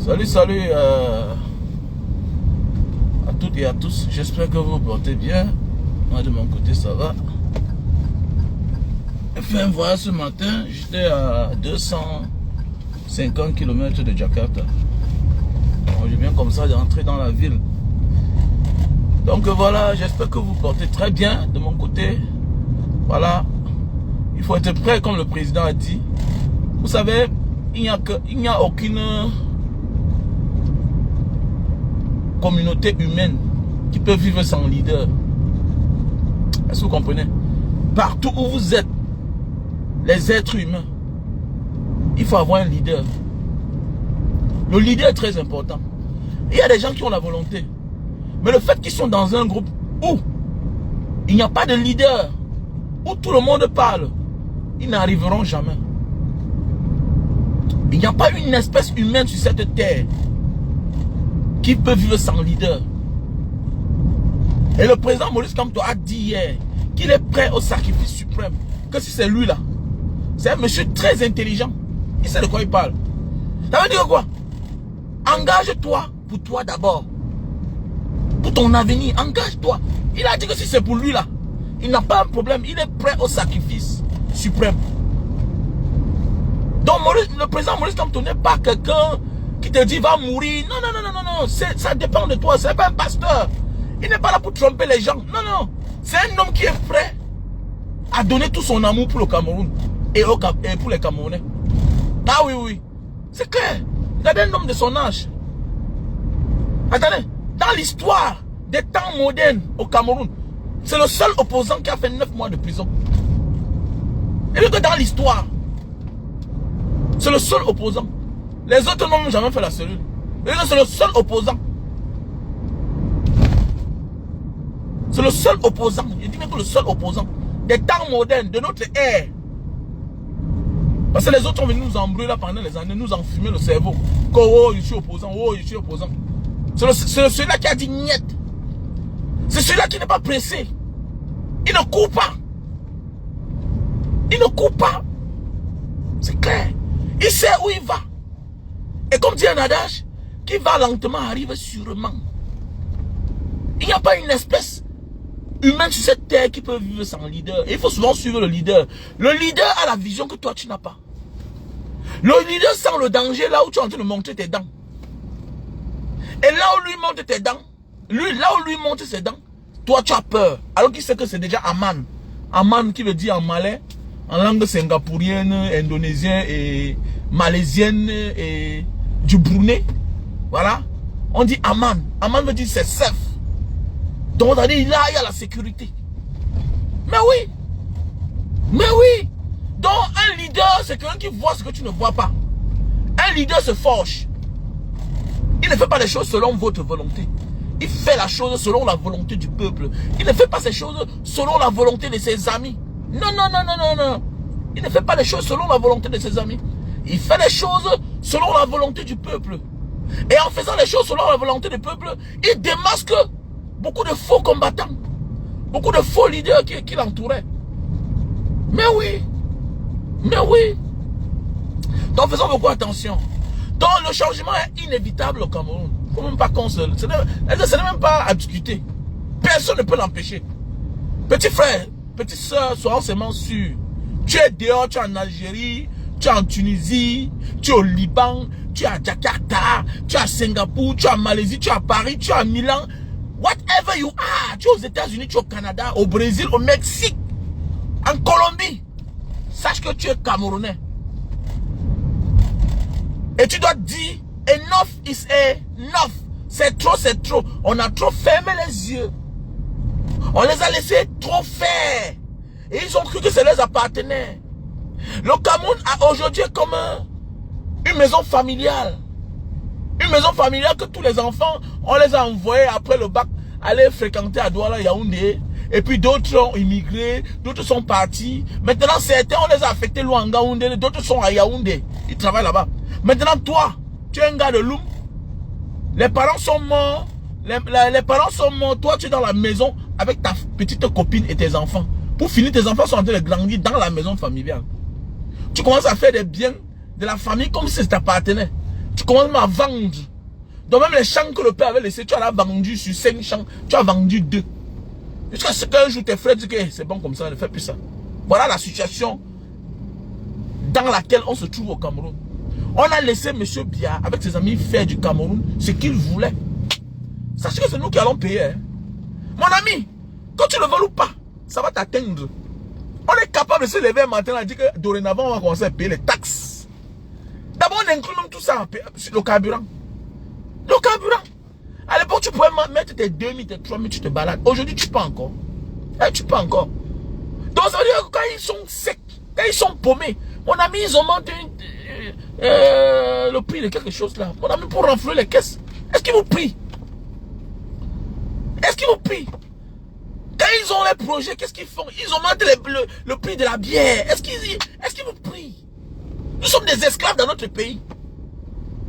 Salut à toutes et à tous. J'espère que vous vous portez bien. Moi de mon côté ça va. J'ai fait un voyage ce matin. J'étais à 250 km de Jakarta. J'ai bien comme ça d'entrer dans la ville. Donc voilà, j'espère que vous vous portez très bien de mon côté. Voilà. Il faut être prêt comme le président a dit. Vous savez, il n'y a aucune communauté humaine qui peut vivre sans leader. Est-ce que vous comprenez? Partout où vous êtes, les êtres humains, il faut avoir un leader. Le leader est très important. Il y a des gens qui ont la volonté. Mais le fait qu'ils sont dans un groupe où il n'y a pas de leader, où tout le monde parle, ils n'arriveront jamais. Il n'y a pas une espèce humaine sur cette terre qui peut vivre sans leader. Et le président Maurice Kamto a dit hier qu'il est prêt au sacrifice suprême. Que si c'est lui là, c'est un monsieur très intelligent. Il sait de quoi il parle. Ça veut dire quoi? Engage-toi pour toi d'abord. Pour ton avenir, engage-toi. Il a dit que si c'est pour lui là, il n'a pas un problème. Il est prêt au sacrifice suprême. Donc le président Maurice Kamto n'est pas quelqu'un qui te dit va mourir. Non. Ça dépend de toi. C'est pas un pasteur. Il n'est pas là pour tromper les gens. Non. C'est un homme qui est prêt à donner tout son amour pour le Cameroun et pour les Camerounais. Ah oui. C'est clair. Regardez un homme de son âge. Attendez. Dans l'histoire des temps modernes au Cameroun, c'est le seul opposant qui a fait 9 mois de prison. Et que dans l'histoire, c'est le seul opposant. Les autres n'ont jamais fait la cellule. C'est le seul opposant. C'est le seul opposant. Je dis même que le seul opposant des temps modernes, de notre ère. Parce que les autres ont venu nous embrouiller là pendant les années, nous enfumer le cerveau. Oh, je suis opposant, je suis opposant. C'est celui-là qui a dit niet. C'est celui-là qui n'est pas pressé. Il ne court pas. Il ne court pas. C'est clair. Il sait où il va. Et comme dit un adage, qui va lentement arrive sûrement. Il n'y a pas une espèce humaine sur cette terre qui peut vivre sans leader. Et il faut souvent suivre le leader. Le leader a la vision que toi tu n'as pas. Le leader sent le danger là où tu es en train de monter tes dents. Et là où lui monte tes dents, là où lui monte ses dents, toi tu as peur. Alors qu'il sait que c'est déjà Aman. Aman qui veut dire en malais, en langue singapourienne, indonésienne et malaisienne et du Brunei. Voilà. On dit Aman. Aman veut dire c'est safe. Donc on a dit là il y a la sécurité. Mais oui. Donc un leader c'est quelqu'un qui voit ce que tu ne vois pas. Un leader se forge. Il ne fait pas les choses selon votre volonté. Il fait la chose selon la volonté du peuple. Il ne fait pas ces choses selon la volonté de ses amis. Non. Il ne fait pas les choses selon la volonté de ses amis. Il fait les choses selon la volonté du peuple. Et en faisant les choses selon la volonté du peuple, il démasque beaucoup de faux combattants. Beaucoup de faux leaders qui l'entouraient. Mais oui. Donc faisons beaucoup attention. Donc le changement est inévitable au Cameroun. Il ne faut même pas qu'on ce n'est même pas à discuter. Personne ne peut l'empêcher. Petit frère, petite soeur, soyons seulement sûrs. Tu es dehors, tu es en Algérie, tu es en Tunisie, tu es au Liban, tu es à Jakarta, tu es à Singapour, tu es à Malaisie, tu es à Paris, tu es à Milan. Whatever you are, tu es aux États-Unis, tu es au Canada, au Brésil, au Mexique, en Colombie. Sache que tu es Camerounais. Et tu dois dire, enough is enough. C'est trop. On a trop fermé les yeux. On les a laissés trop faire. Et ils ont cru que ça les appartenait. Le Cameroun a aujourd'hui comme une maison familiale. Une maison familiale que tous les enfants, on les a envoyés après le bac aller fréquenter à Douala, Yaoundé. Et puis d'autres ont immigré, d'autres sont partis. Maintenant certains, on les a affectés loin en Yaoundé, d'autres sont à Yaoundé. Ils travaillent là-bas. Maintenant toi, tu es un gars de Loum. Les parents sont morts. Les parents sont morts. Toi, tu es dans la maison avec ta petite copine et tes enfants. Pour finir, tes enfants sont en train de grandir dans la maison familiale. Tu commences à faire des biens de la famille comme si ça t'appartenait. Tu commences à vendre. Donc même les champs que le père avait laissés, tu en as vendu sur 5 champs, tu as vendu 2. Jusqu'à ce qu'un jour tes frères disent que c'est bon comme ça, ne fais plus ça. Voilà la situation dans laquelle on se trouve au Cameroun. On a laissé M. Biya avec ses amis faire du Cameroun ce qu'il voulait. Sachez que c'est nous qui allons payer. Hein. Mon ami, quand tu le veux ou pas, ça va t'atteindre. On est capable de se lever un matin et dire que dorénavant on va commencer à payer les taxes. D'abord on inclut même tout ça, le carburant. Le carburant. À l'époque, tu pouvais mettre tes 2000, tes 3000, tu te balades. Aujourd'hui, tu peux encore. Tu peux encore. Donc, ça veut dire que quand ils sont secs, quand ils sont paumés, mon ami, ils ont monté le prix de quelque chose là. Mon ami, pour renflouer les caisses. Est-ce qu'ils vous prient? Est-ce qu'ils vous prient? Quand ils ont les projets, qu'est-ce qu'ils font? Ils ont monté le prix de la bière. Est-ce qu'ils vous prient? Nous sommes des esclaves dans notre pays.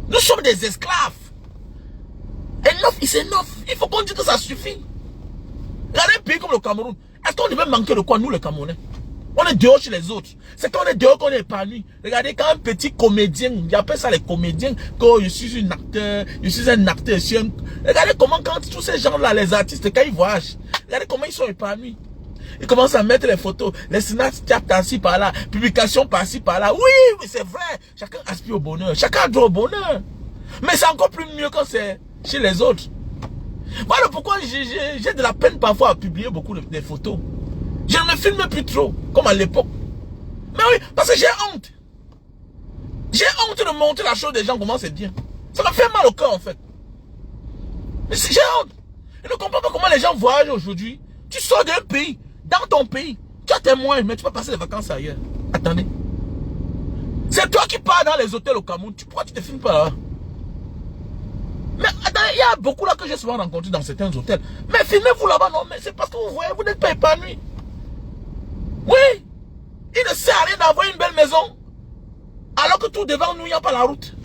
Nous sommes des esclaves. Enough is enough. Il faut qu'on dise que ça suffit. Regardez un pays comme le Cameroun. Est-ce qu'on devait manquer de quoi, nous les Camerounais? On est dehors chez les autres. C'est quand on est dehors qu'on est épanoui. Regardez, quand un petit comédien, j'appelle ça les comédiens, quand je suis un acteur, regardez comment quand tous ces gens-là, les artistes, quand ils voyagent, regardez comment ils sont épanouis. Ils commencent à mettre les photos, les Snapchat par-ci par-là, publications par-ci par-là. Oui, c'est vrai. Chacun aspire au bonheur. Chacun a droit au bonheur. Mais c'est encore plus mieux quand c'est chez les autres. Voilà pourquoi j'ai de la peine parfois à publier beaucoup de photos. Je ne me filme plus trop, comme à l'époque. Mais oui, parce que j'ai honte. J'ai honte de montrer la chose des gens, comment c'est bien. Ça m'a fait mal au cœur en fait. Mais j'ai honte. Je ne comprends pas comment les gens voyagent aujourd'hui. Tu sors d'un pays, dans ton pays, tu as tes moyens, mais tu vas passer les vacances ailleurs. Attendez. C'est toi qui pars dans les hôtels au Cameroun. Pourquoi tu te filmes pas là? Mais attendez, il y a beaucoup là que j'ai souvent rencontré dans certains hôtels. Mais filmez-vous là-bas, non, mais c'est parce que vous voyez, vous n'êtes pas épanoui. Oui, il ne sert à rien d'avoir une belle maison, alors que tout devant nous, il n'y a pas la route.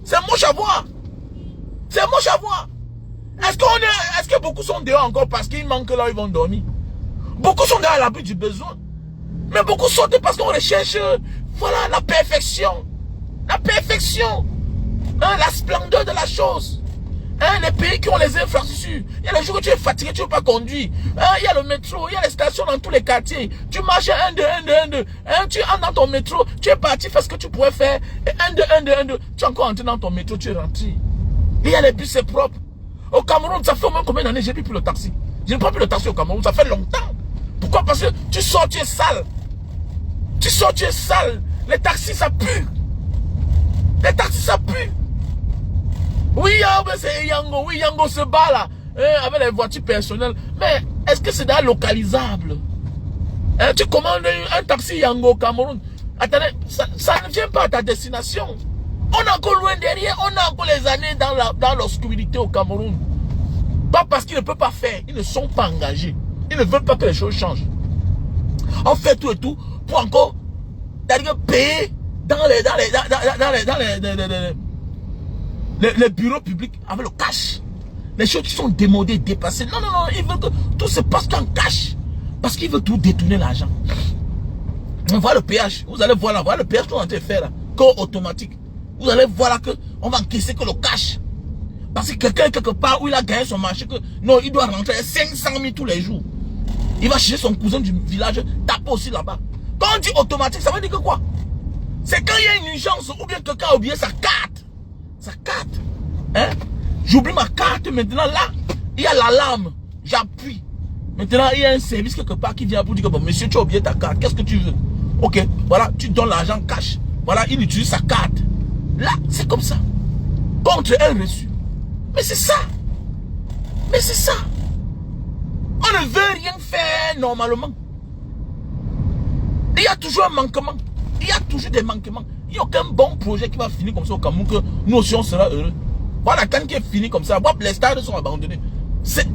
C'est moche à voir. C'est moche à voir. Est-ce que beaucoup sont dehors encore parce qu'il manque là où ils vont dormir? Beaucoup sont dehors à l'abri du besoin. Mais beaucoup sortent parce qu'on recherche, voilà, la perfection. La perfection. Hein, la splendeur de la chose. Hein, les pays qui ont les infrastructures. Il y a les jours où tu es fatigué, tu ne veux pas conduire. Hein, il y a le métro, il y a les stations dans tous les quartiers. Tu marches 1, 2, 1, 2, 1, 2. Hein, tu entres dans ton métro, tu es parti faire ce que tu pouvais faire. Et 1, 2, 1, 2, 1, 2. Tu es encore entré dans ton métro, tu es rentré. Il y a les bus, c'est propre. Au Cameroun, ça fait au moins combien d'années j'ai plus le taxi? Je n'ai pas plus le taxi au Cameroun, ça fait longtemps. Pourquoi? Parce que tu sors, tu es sale. Tu sors, tu es sale. Les taxis, ça pue. Les taxis, ça pue. Oui, c'est Yango. Oui, Yango se bat là. Avec les voitures personnelles. Mais est-ce que c'est localisable? Tu commandes un taxi Yango au Cameroun. Attendez, ça ne vient pas à ta destination. On est encore loin derrière. On a encore les années dans l'obscurité au Cameroun. Pas parce qu'ils ne peuvent pas faire. Ils ne sont pas engagés. Ils ne veulent pas que les choses changent. On fait tout et tout pour encore payer dans les bureaux publics avec le cash. Les choses qui sont démodées, dépassées. Non, non, non, ils veulent que tout se passe en cash. Parce qu'ils veulent tout détourner l'argent. On voit le péage. Vous allez voir là, voilà le péage qu'on est en train de faire là. Corps automatique. Vous allez voir là qu'on va encaisser que le cash. Parce que quelqu'un quelque part où il a gagné son marché, que non, il doit rentrer 500 000 tous les jours. Il va chercher son cousin du village, taper aussi là-bas. Quand on dit automatique, ça veut dire que quoi? C'est quand il y a une urgence ou bien quelqu'un a oublié sa carte. Sa carte. Hein? J'oublie ma carte, maintenant là, il y a l'alarme. J'appuie. Maintenant, il y a un service quelque part qui vient pour dire que bon, monsieur, tu as oublié ta carte, qu'est-ce que tu veux? Ok, voilà, tu donnes l'argent cash. Voilà, il utilise sa carte. Là, c'est comme ça. Contre un reçu. Mais c'est ça. Mais c'est ça. On ne veut rien faire normalement. Il y a toujours un manquement. Il y a toujours des manquements. Il n'y a aucun bon projet qui va finir comme ça au Cameroun que nous aussi on sera heureux. Voilà, quand qui est fini comme ça, les stades sont abandonnés.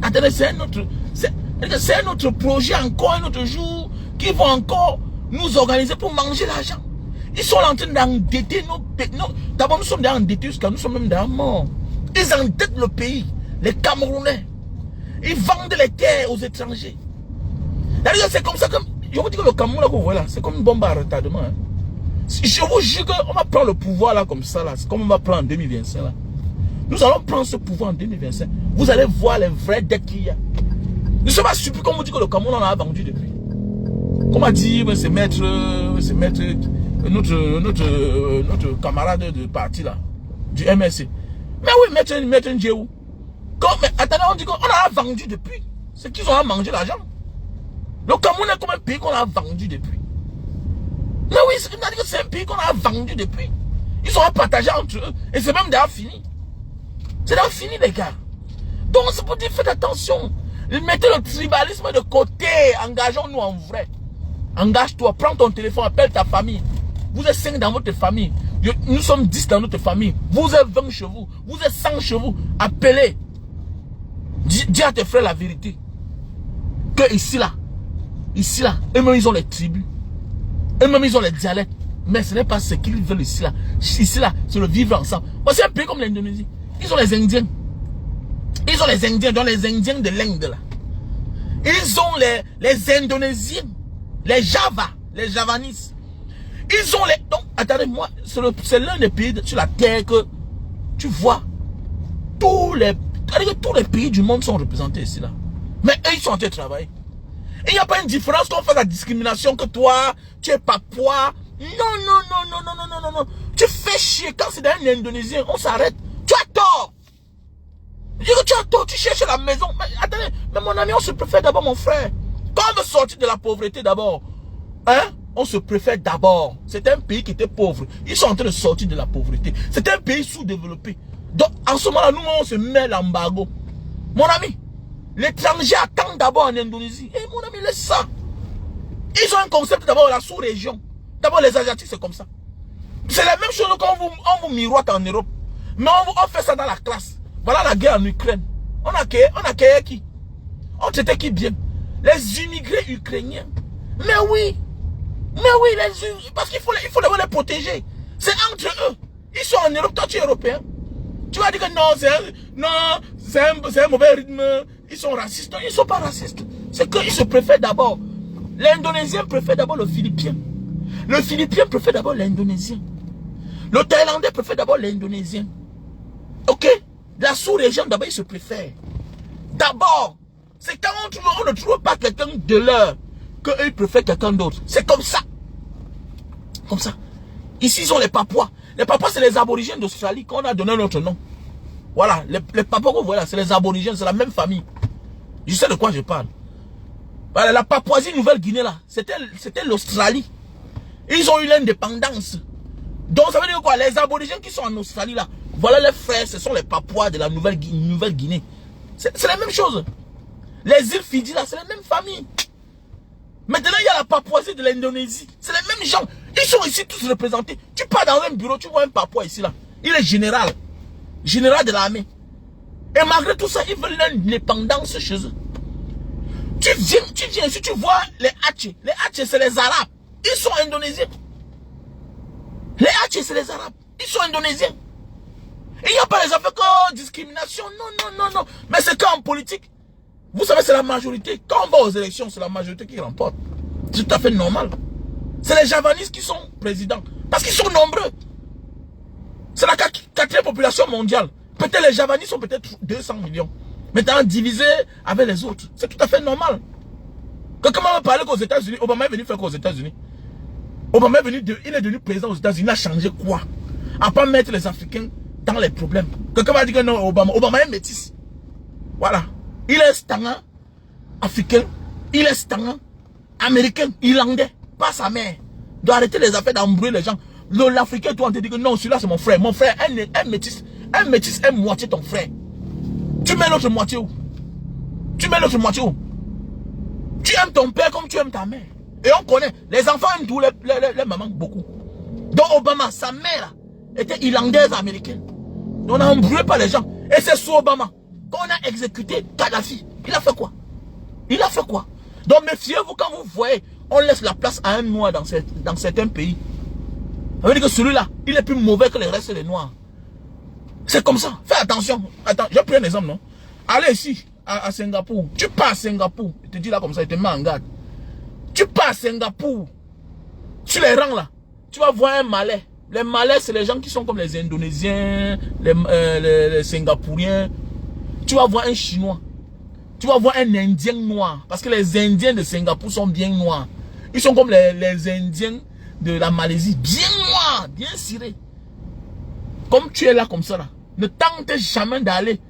Attendez, c'est un autre projet, encore un autre jour, qui vont encore nous organiser pour manger l'argent. Ils sont en train d'endetter nos... D'abord, nous sommes endettés jusqu'à nous sommes même dans la mort. Ils endettent le pays, les Camerounais. Ils vendent les terres aux étrangers. C'est comme ça que... Je vous dis que le Cameroun, là, vous voyez là, c'est comme une bombe à retardement. Hein. Je vous jure qu'on va prendre le pouvoir là comme ça, là. C'est comme on va prendre en 2025 là. Nous allons prendre ce pouvoir en 2025. Vous allez voir les vraies dettes qu'il y a. Ne sommes pas surpris qu'on vous dit que le Cameroun on a vendu depuis. Comme a dit c'est maître notre camarade de parti là, du MSC. Mais oui, maître Ndjéou. Mais attendez, on dit qu'on a vendu depuis. C'est qu'ils ont mangé l'argent. Le Cameroun est comme un pays qu'on a vendu depuis. Mais oui, c'est un pays qu'on a vendu depuis. Ils sont partagés entre eux. Et c'est même déjà fini. C'est déjà fini, les gars. Donc, c'est pour dire, faites attention. Mettez le tribalisme de côté. Engageons-nous en vrai. Engage-toi. Prends ton téléphone. Appelle ta famille. Vous êtes 5 dans votre famille. Nous sommes 10 dans notre famille. Vous êtes 20 chez vous. Vous êtes 100 chez vous. Appelez. Dis à tes frères la vérité. Que ici, là, eux-mêmes, ils ont les tribus. Eux-mêmes, ils ont les dialectes. Mais ce n'est pas ce qu'ils veulent ici, là. Ici, là, c'est le vivre ensemble. C'est un pays comme l'Indonésie. Ils ont les Indiens. Ils ont les Indiens, donc les Indiens de l'Inde, là. Ils ont les Indonésiens. Les Java, les Javanis. Ils ont les... Donc, attendez, moi, c'est l'un des pays sur la terre que tu vois. Tous les pays du monde sont représentés ici, là. Mais eux, ils sont en train de travailler. Il n'y a pas une différence qu'on fasse la discrimination que toi, tu es papois. Non. Tu fais chier. Quand c'est un Indonésien, on s'arrête. Tu as tort. Je dis que tu as tort, tu cherches la maison. Mais attendez, mais mon ami, on se préfère d'abord, mon frère. Quand on veut sortir de la pauvreté d'abord, hein, on se préfère d'abord. C'est un pays qui était pauvre. Ils sont en train de sortir de la pauvreté. C'est un pays sous-développé. Donc, en ce moment-là, nous, on se met l'embargo. Mon ami, l'étranger attend d'abord en Indonésie. Et mon ami, laisse ça. Ils ont un concept d'abord la sous-région. D'abord, les Asiatiques, c'est comme ça. C'est la même chose quand on vous miroite en Europe. Mais on fait ça dans la classe. Voilà la guerre en Ukraine. On a créé qui? On traitait qui bien? Les immigrés ukrainiens. Mais oui, parce qu'il faut les protéger. C'est entre eux. Ils sont en Europe, toi tu es européen. Tu vas dire que non, c'est un mauvais rythme. Ils sont racistes. Non, ils ne sont pas racistes. C'est qu'ils se préfèrent d'abord. L'Indonésien préfère d'abord le Philippien. Le Philippien préfère d'abord l'Indonésien. Le Thaïlandais préfère d'abord l'Indonésien. Ok? La sous-région, d'abord, ils se préfèrent. D'abord, c'est quand on ne trouve pas quelqu'un de leur qu'eux, ils préfèrent quelqu'un d'autre. C'est comme ça. Comme ça. Ici, ils ont les Papouas. Les Papouas, c'est les aborigènes d'Australie qu'on a donné notre nom. Voilà, les Papouas que vous voyez là, c'est les aborigènes, c'est la même famille. Je sais de quoi je parle. Voilà, la Papouasie-Nouvelle-Guinée là, c'était l'Australie. Ils ont eu l'indépendance. Donc ça veut dire quoi? Les aborigènes qui sont en Australie là, voilà les frères, ce sont les Papouas de la Nouvelle-Guinée. C'est la même chose. Les îles Fidji là, c'est la même famille. Maintenant il y a la Papouasie de l'Indonésie. C'est les mêmes gens. Ils sont ici tous représentés. Tu pars dans un bureau, tu vois un Papouas ici là. Il est général. Général de l'armée. Et malgré tout ça, ils veulent l'indépendance chez eux. Tu viens ici, tu vois les Hatchés. Les Hatchés, c'est les Arabes. Ils sont indonésiens. Les Hatchés, c'est les Arabes. Ils sont indonésiens. Il n'y a pas les affaires de discrimination. Non. Mais c'est qu'en politique, vous savez, c'est la majorité. Quand on va aux élections, c'est la majorité qui remporte. C'est tout à fait normal. C'est les Javanistes qui sont présidents. Parce qu'ils sont nombreux. C'est la quatrième population mondiale. Peut-être les Javanistes sont peut-être 200 millions. Maintenant, divisé avec les autres. C'est tout à fait normal. Quelqu'un m'a parlé qu'aux États-Unis, Obama est venu faire quoi aux États-Unis? Obama est venu, il est devenu président aux États-Unis. Il a changé quoi? À pas mettre les Africains dans les problèmes. Quelqu'un m'a dit que non, Obama est métis. Voilà. Il est stangant africain. Il est stangant américain, irlandais. Pas sa mère. Il doit arrêter les affaires d'embrouiller les gens. L'Africain, toi, on te dit que non, celui-là, c'est mon frère. Mon frère, un métis est moitié ton frère. Tu mets l'autre moitié où? Tu aimes ton père comme tu aimes ta mère. Et on connaît. Les enfants aiment tous les mamans beaucoup. Donc Obama, sa mère était irlandaise américaine. On n'a embrouillé pas les gens. Et c'est sous Obama qu'on a exécuté Kadhafi. Il a fait quoi? Donc méfiez-vous quand vous voyez, on laisse la place à un noir dans certains pays. Ça veut dire que celui-là, il est plus mauvais que les restes des noirs. C'est comme ça. Fais attention. Attends, j'ai pris un exemple, non? Allez ici, à Singapour. Tu pars à Singapour. Je te dis là comme ça, il te met en garde. Tu pars à Singapour. Sur les rangs là. tu vas voir un Malais. Les Malais, c'est les gens qui sont comme les Indonésiens, les Singapouriens. Tu vas voir un Chinois. Tu vas voir un Indien noir. Parce que les Indiens de Singapour sont bien noirs. Ils sont comme les Indiens de la Malaisie. Bien noirs, bien cirés. Comme tu es là comme ça là. Ne tente jamais d'aller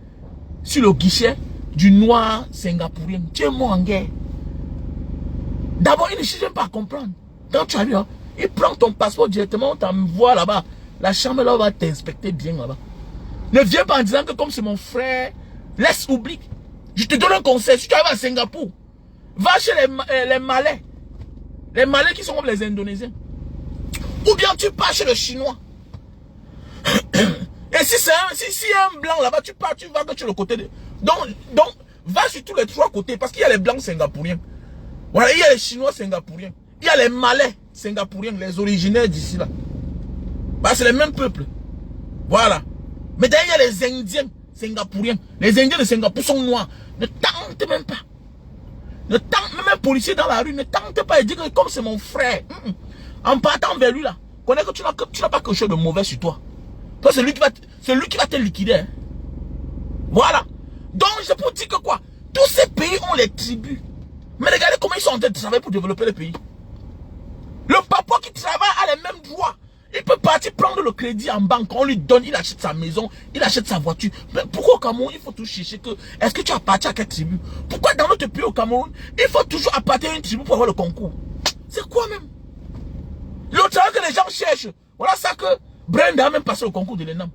sur le guichet du noir singapourien. Tu es mort en guerre. D'abord, il ne cherche pas à comprendre. Quand tu arrives, il prend ton passeport directement, on t'envoie là-bas. La chambre là va t'inspecter bien là-bas. Ne viens pas en disant que comme c'est mon frère, laisse oublier. Je te donne un conseil. Si tu arrives à Singapour, va chez les Malais. Les Malais qui sont comme les Indonésiens. Ou bien tu pars chez le Chinois. Et si c'est un blanc là-bas, tu pars, tu vas que tu es le côté de... Donc, va sur tous les trois côtés. Parce qu'il y a les blancs singapouriens. Voilà, il y a les Chinois singapouriens. Il y a les Malais singapouriens, les originaires d'ici là. Bah, c'est les mêmes peuples. Voilà. Mais d'ailleurs, il y a les Indiens singapouriens. Les Indiens de Singapour sont noirs. Ne tente même pas. Ne tente, même un policier dans la rue, ne tente pas et dire que comme c'est mon frère. En partant vers lui là, connais que tu n'as pas quelque chose de mauvais sur toi. Toi, c'est lui qui va te liquider. Hein. Voilà. Donc, je peux dire que quoi? Tous ces pays ont les tribus. Mais regardez comment ils sont en train de travailler pour développer le pays. Le papa qui travaille a les mêmes droits. Il peut partir prendre le crédit en banque. On lui donne, il achète sa maison, il achète sa voiture. Mais pourquoi au Cameroun, il faut toujours chercher que... Est-ce que tu appartiens à quelle tribu? Pourquoi dans notre pays au Cameroun, il faut toujours appartenir à une tribu pour avoir le concours? C'est quoi même? Le travail que les gens cherchent. Voilà ça que Brenda a même passé au concours de l'ENAM.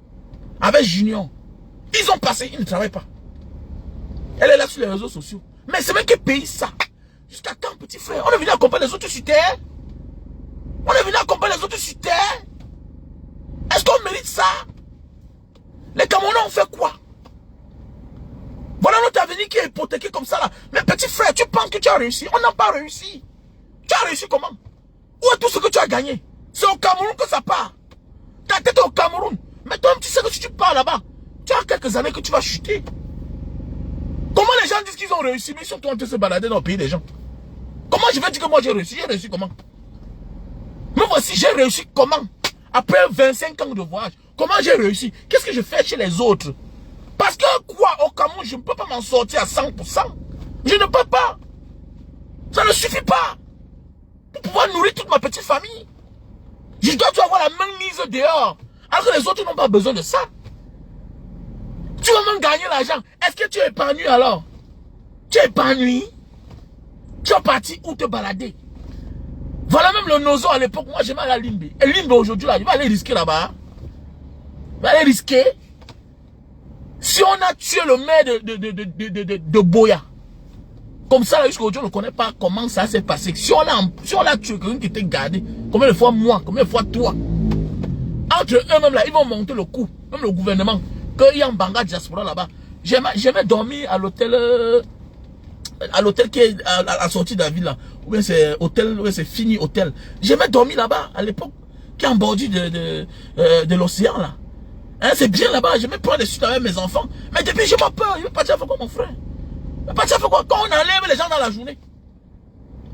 Avec Junior. Ils ont passé, ils ne travaillent pas. Elle est là sur les réseaux sociaux. Mais c'est même quel pays ça? Jusqu'à quand, petit frère? On est venu accompagner les autres sur terre? On est venu accompagner les autres sur terre? Est-ce qu'on mérite ça? Les Camerounais ont fait quoi? Voilà notre avenir qui est hypothéqué comme ça là. Mais petit frère, tu penses que tu as réussi? On n'a pas réussi. Tu as réussi comment? Où est tout ce que tu as gagné? C'est au Cameroun que ça part. Ta tête est au Cameroun. Mais toi-même, tu sais que si tu pars là-bas, tu as quelques années que tu vas chuter. Comment les gens disent qu'ils ont réussi, mais ils sont en train de se balader dans le pays des gens? Comment je vais dire que moi j'ai réussi? J'ai réussi comment? Mais voici, j'ai réussi comment? Après 25 ans de voyage, comment j'ai réussi? Qu'est-ce que je fais chez les autres? Parce que quoi, au Cameroun, je ne peux pas m'en sortir à 100%. Je ne peux pas. Ça ne suffit pas. Pour pouvoir nourrir toute ma petite famille. Je dois avoir la main mise dehors. Alors que les autres n'ont pas besoin de ça. Tu vas même gagner l'argent. Est-ce que tu es épanoui alors? Tu es épanoui? Tu es parti où te balader? Voilà même le Nozo à l'époque. Moi j'aimais aller à Limbe. Et Limbe aujourd'hui là, il va aller risquer là-bas. Il va aller risquer. Si on a tué le maire de Boya, comme ça, jusqu'à aujourd'hui, on ne connaît pas comment ça s'est passé. Si on a tué quelqu'un qui était gardé, combien de fois moi, combien de fois toi? Entre eux-mêmes là, ils vont monter le coup. Même le gouvernement. Qu'il y a un banga diaspora là-bas. J'aimais dormir à l'hôtel qui est à la sortie de la ville là. Ou bien c'est hôtel, ou bien c'est Fini Hôtel. J'aimais dormir là-bas à l'époque. Qui est en bordure de l'océan là. Hein, c'est bien là-bas. J'aimais prendre des suites avec mes enfants. Mais depuis, j'ai pas peur. Je vais partir faire quoi, mon frère? Je vais partir faire quoi? Quand on enlève les gens dans la journée.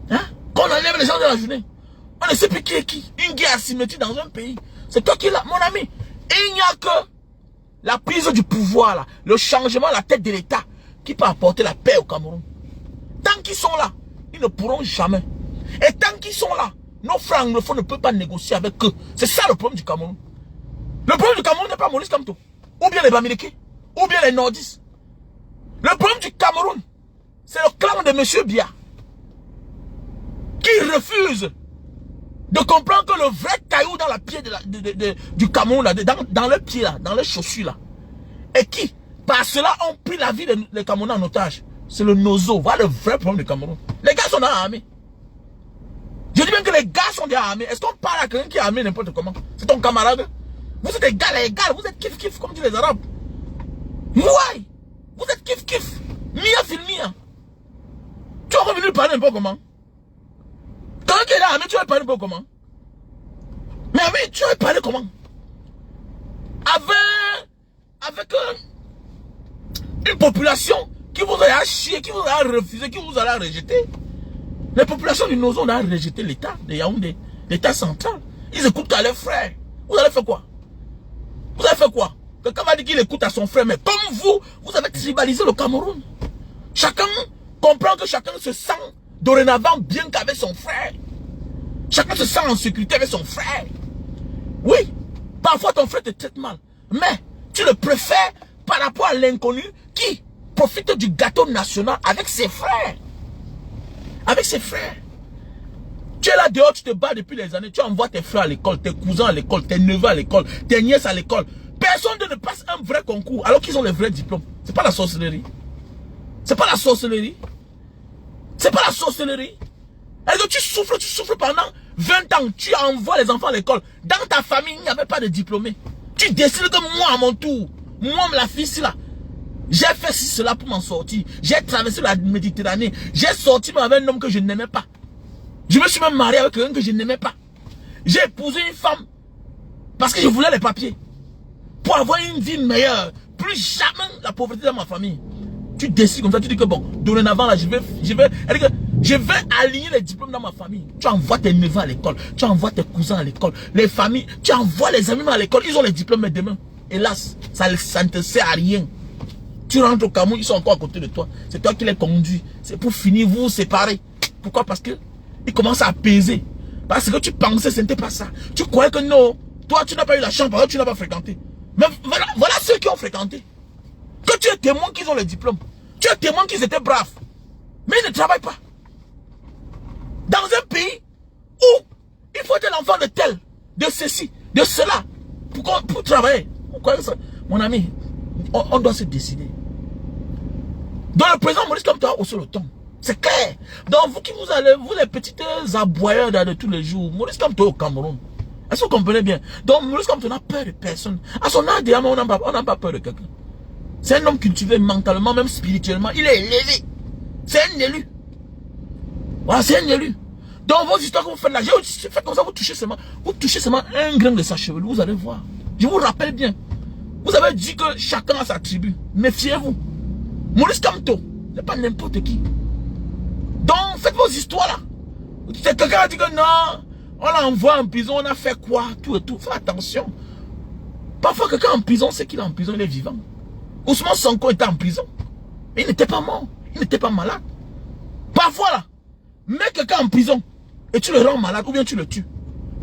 Hein? Quand on enlève les gens dans la journée. On ne sait plus qui est qui. Une guerre asymétrique dans un pays. C'est toi qui l'as, mon ami. Il n'y a que la prise du pouvoir, là, le changement à la tête de l'État qui peut apporter la paix au Cameroun. Tant qu'ils sont là, ils ne pourront jamais. Et tant qu'ils sont là, nos frères anglophones ne peuvent pas négocier avec eux. C'est ça le problème du Cameroun. Le problème du Cameroun n'est pas Maurice Kamto, ou bien les Bamileke, ou bien les Nordistes. Le problème du Cameroun, c'est le clan de M. Biya qui refuse de comprendre que le vrai caillou dans la pied du Cameroun, là, dans le pied, là, dans les chaussures, là, et qui, par cela, ont pris la vie des Camerounais en otage. C'est le Nozo. Voilà le vrai problème du Cameroun. Les gars sont dans l'armée. Je dis même que les gars sont dans l'armée. Est-ce qu'on parle à quelqu'un qui est armé n'importe comment? C'est ton camarade? Vous êtes égal à égal. Vous êtes kiff-kiff, comme disent les Arabes. Ouais. Vous êtes kiff-kiff. Mia fil mia. Tu vas revenir parler n'importe comment? Quelqu'un qui est là, mais tu vas parler n'importe comment? Mais oui, tu vas parler comment? Avec une population qui vous a chié, qui vous a refusé, qui vous a rejeté. Les populations du Nozo ont rejeté l'État de Yaoundé, l'État central. Ils écoutent à leurs frères. Vous allez faire quoi? Vous avez fait quoi? Quelqu'un m'a dit qu'il écoute à son frère, mais comme vous avez tribalisé le Cameroun. Chacun comprend que chacun se sent dorénavant bien qu'avec son frère. Chacun se sent en sécurité avec son frère. Oui, parfois ton frère te traite mal, mais tu le préfères par rapport à l'inconnu qui profite du gâteau national avec ses frères. Avec ses frères. Tu es là dehors, tu te bats depuis des années, tu envoies tes frères à l'école, tes cousins à l'école, tes neveux à l'école, tes nièces à l'école. Personne ne passe un vrai concours alors qu'ils ont les vrais diplômes. C'est pas la sorcellerie. C'est pas la sorcellerie. C'est pas la sorcellerie. Et que tu souffres pendant 20 ans. Tu envoies les enfants à l'école. Dans ta famille, il n'y avait pas de diplômés. Tu décides que moi, à mon tour, moi, la fille, là, j'ai fait cela pour m'en sortir. J'ai traversé la Méditerranée. J'ai sorti avec un homme que je n'aimais pas. Je me suis même marié avec quelqu'un que je n'aimais pas. J'ai épousé une femme parce que je voulais les papiers. Pour avoir une vie meilleure. Plus jamais la pauvreté dans ma famille. Tu décides comme ça, tu dis que bon, dorénavant là, je vais aligner les diplômes dans ma famille. Tu envoies tes neveux à l'école, tu envoies tes cousins à l'école, les familles, tu envoies les amis à l'école, ils ont les diplômes mais demain. Hélas, ça ne te sert à rien. Tu rentres au Cameroun, ils sont encore à côté de toi. C'est toi qui les conduis. C'est pour finir vous séparer. Pourquoi? Parce que ils commencent à peser. Parce que tu pensais, ce n'était pas ça. Tu croyais que non, toi tu n'as pas eu la chance parce que tu n'as pas fréquenté. Mais voilà ceux qui ont fréquenté. Que tu es témoin qu'ils ont les diplômes. Tu es témoin qu'ils étaient braves. Mais ils ne travaillent pas. Dans un pays où il faut être l'enfant de tel, de ceci, de cela, pour travailler. Mon ami, on doit se décider. Donc le président Maurice Kamto a haussé le ton. C'est clair. Donc vous qui vous allez, vous les petites aboyeurs de tous les jours, Maurice Kamto au Cameroun. Est-ce que vous comprenez bien? Donc Maurice Kamto n'a peur de personne. À son âge, on n'a pas peur de quelqu'un. C'est un homme cultivé mentalement, même spirituellement. Il est élevé. C'est un élu. Voilà, c'est un élu. Donc vos histoires que vous faites là, je fais comme ça, vous touchez seulement un grain de sa chevelure, vous allez voir. Je vous rappelle bien. Vous avez dit que chacun a sa tribu. Méfiez-vous. Maurice Kamto, c'est pas n'importe qui. Donc faites vos histoires là. Quelqu'un a dit que non, on l'envoie en prison, on a fait quoi, tout et tout. Faites attention. Parfois quelqu'un en prison, c'est qu'il est en prison, il est vivant. Ousmane Sonko était en prison. Il n'était pas mort. Il n'était pas malade. Parfois là, mets quelqu'un en prison et tu le rends malade ou bien tu le tues.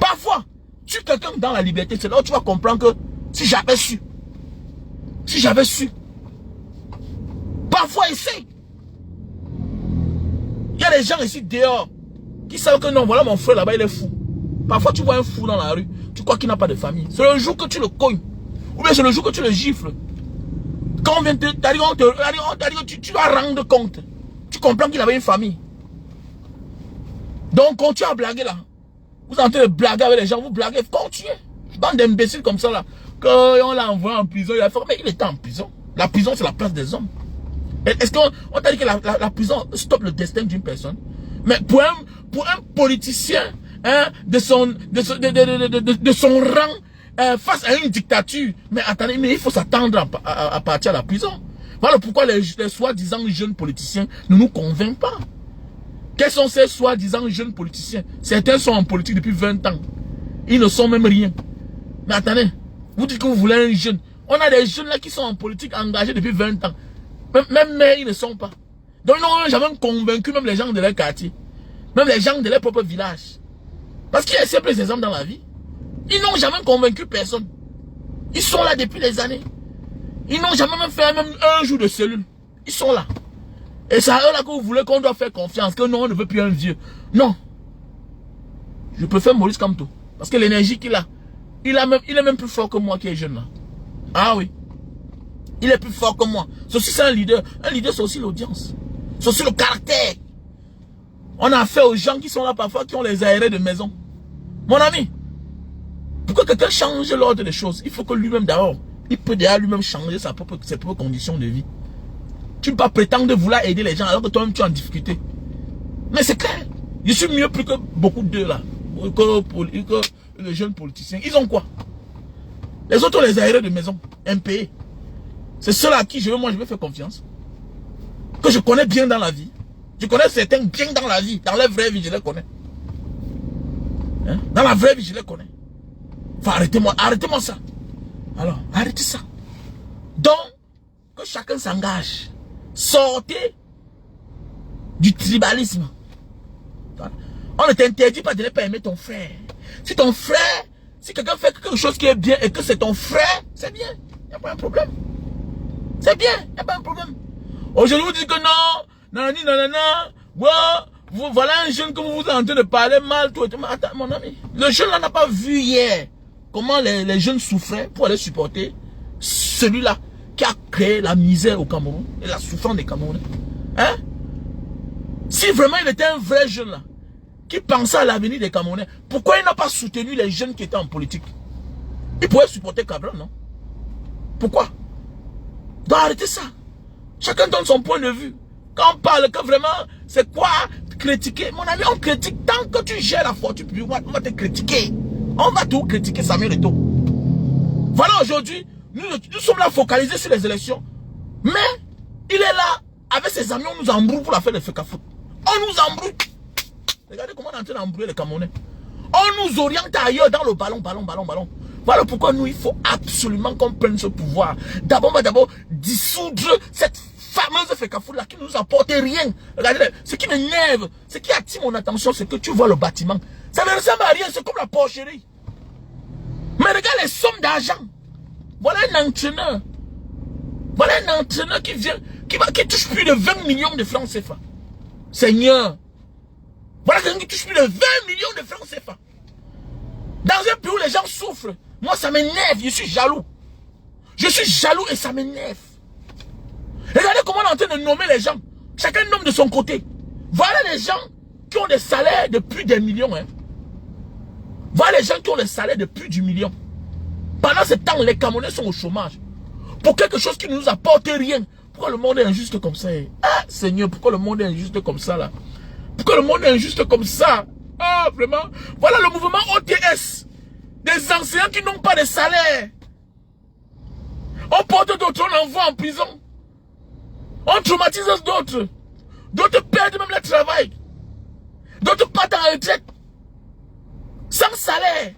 Parfois, tue quelqu'un dans la liberté. C'est là où tu vas comprendre que si j'avais su. Parfois, essaye. Il y a des gens ici dehors qui savent que non, voilà mon frère là-bas, il est fou. Parfois, tu vois un fou dans la rue. Tu crois qu'il n'a pas de famille. C'est le jour que tu le cognes. Ou bien c'est le jour que tu le gifles. Quand on vient te dire, tu dois rendre compte. Tu comprends qu'il avait une famille. Donc, continue à blaguer là. Vous êtes en train de blaguer avec les gens, vous blaguez, continuez. Bande d'imbéciles comme ça là. Quand on l'a envoyé en prison, il a fait, mais il était en prison. La prison, c'est la place des hommes. Est-ce qu'on t'a dit que la prison stoppe le destin d'une personne? Mais pour un politicien hein, de son rang, face à une dictature, mais attendez, mais il faut s'attendre à partir à la prison. Voilà pourquoi les soi-disant jeunes politiciens ne nous convainquent pas. Quels sont ces soi-disant jeunes politiciens? Certains sont en politique depuis 20 ans. Ils ne sont même rien. Mais attendez, vous dites que vous voulez un jeune. On a des jeunes là qui sont en politique engagés depuis 20 ans. Même maires, ils ne sont pas. Donc ils n'ont jamais convaincu même les gens de leur quartier. Même les gens de leur propre village. Parce qu'il y a simples exemples dans la vie. Ils n'ont jamais convaincu personne. Ils sont là depuis des années. Ils n'ont jamais même fait même un jour de cellule. Ils sont là. Et c'est à eux là que vous voulez qu'on doit faire confiance. Que non, on ne veut plus un vieux. Non. Je préfère Maurice Kamto. Parce que l'énergie qu'il a, il est même plus fort que moi qui est jeune là. Ah oui. Il est plus fort que moi. Ceci c'est un leader. Un leader c'est aussi l'audience. C'est aussi le caractère. On a affaire aux gens qui sont là parfois, qui ont les aérés de maison. Mon ami, pour que quelqu'un change l'ordre des choses, il faut que lui-même d'abord, il peut déjà lui-même changer ses propres conditions de vie. Tu ne peux pas prétendre vouloir aider les gens alors que toi-même tu es en difficulté. Mais c'est clair. Je suis mieux plus que beaucoup d'eux là. Que les jeunes politiciens. Ils ont quoi? Les autres ont les aérés de maison, impayés. C'est ceux-là à qui je vais faire confiance. Que je connais bien dans la vie. Je connais certains bien dans la vie. Dans la vraie vie, je les connais. Hein? Dans la vraie vie, je les connais. Faut arrêtez-moi ça. Alors, arrêtez ça. Donc, que chacun s'engage. Sortez du tribalisme. On ne t'interdit pas de ne pas aimer ton frère. Si ton frère, si quelqu'un fait quelque chose qui est bien et que c'est ton frère, c'est bien. Il n'y a pas un problème. C'est bien, il n'y a pas un problème. Aujourd'hui, vous dites que non, nanani, nanana, voilà un jeune que vous êtes en train de parler mal, tout et tout. Mais attends, mon ami, le jeune là n'a pas vu hier comment les jeunes souffraient pour aller supporter celui-là qui a créé la misère au Cameroun et la souffrance des Camerounais. Hein? Si vraiment il était un vrai jeune là, qui pensait à l'avenir des Camerounais, pourquoi il n'a pas soutenu les jeunes qui étaient en politique? Il pouvait supporter Cabral, non? Pourquoi? Donc arrêtez ça. Chacun donne son point de vue. Quand on parle que vraiment, c'est quoi critiquer? Mon ami, on critique tant que tu gères la fortune publique, on va te critiquer. On va tout critiquer, Samuel Eto'o. Voilà, aujourd'hui, nous sommes là focalisés sur les élections. Mais, il est là, avec ses amis, on nous embrouille pour la faire de FECAFOOT. On nous embrouille. Regardez comment on est en train d'embrouiller les Camerounais. On nous oriente ailleurs dans le ballon. Voilà pourquoi nous, il faut absolument qu'on prenne ce pouvoir. D'abord, on va d'abord dissoudre cette fameuse FECAFOOT là qui nous apporte rien. Regardez, ce qui m'énerve, ce qui attire mon attention, c'est que tu vois le bâtiment. Ça ne ressemble à rien, c'est comme la porcherie. Mais regarde les sommes d'argent. Voilà un entraîneur. Voilà un entraîneur qui vient, qui touche plus de 20 millions de francs CFA. Seigneur. Voilà quelqu'un qui touche plus de 20 millions de francs CFA. Dans un pays où les gens souffrent, moi ça m'énerve, je suis jaloux. Je suis jaloux et ça m'énerve. Regardez comment on est en train de nommer les gens. Chacun nomme de son côté. Voilà les gens qui ont des salaires de plus d'un million. Hein. Voilà les gens qui ont des salaires de plus du million. Pendant ce temps, les Camerounais sont au chômage. Pour quelque chose qui ne nous apporte rien. Pourquoi le monde est injuste comme ça? Ah, Seigneur, pourquoi le monde est injuste comme ça là? Pourquoi le monde est injuste comme ça? Ah, vraiment. Voilà le mouvement OTS. Des enseignants qui n'ont pas de salaire. On porte d'autres, on envoie en prison. On traumatise d'autres. D'autres perdent même le travail. D'autres partent en retraite. Sans salaire.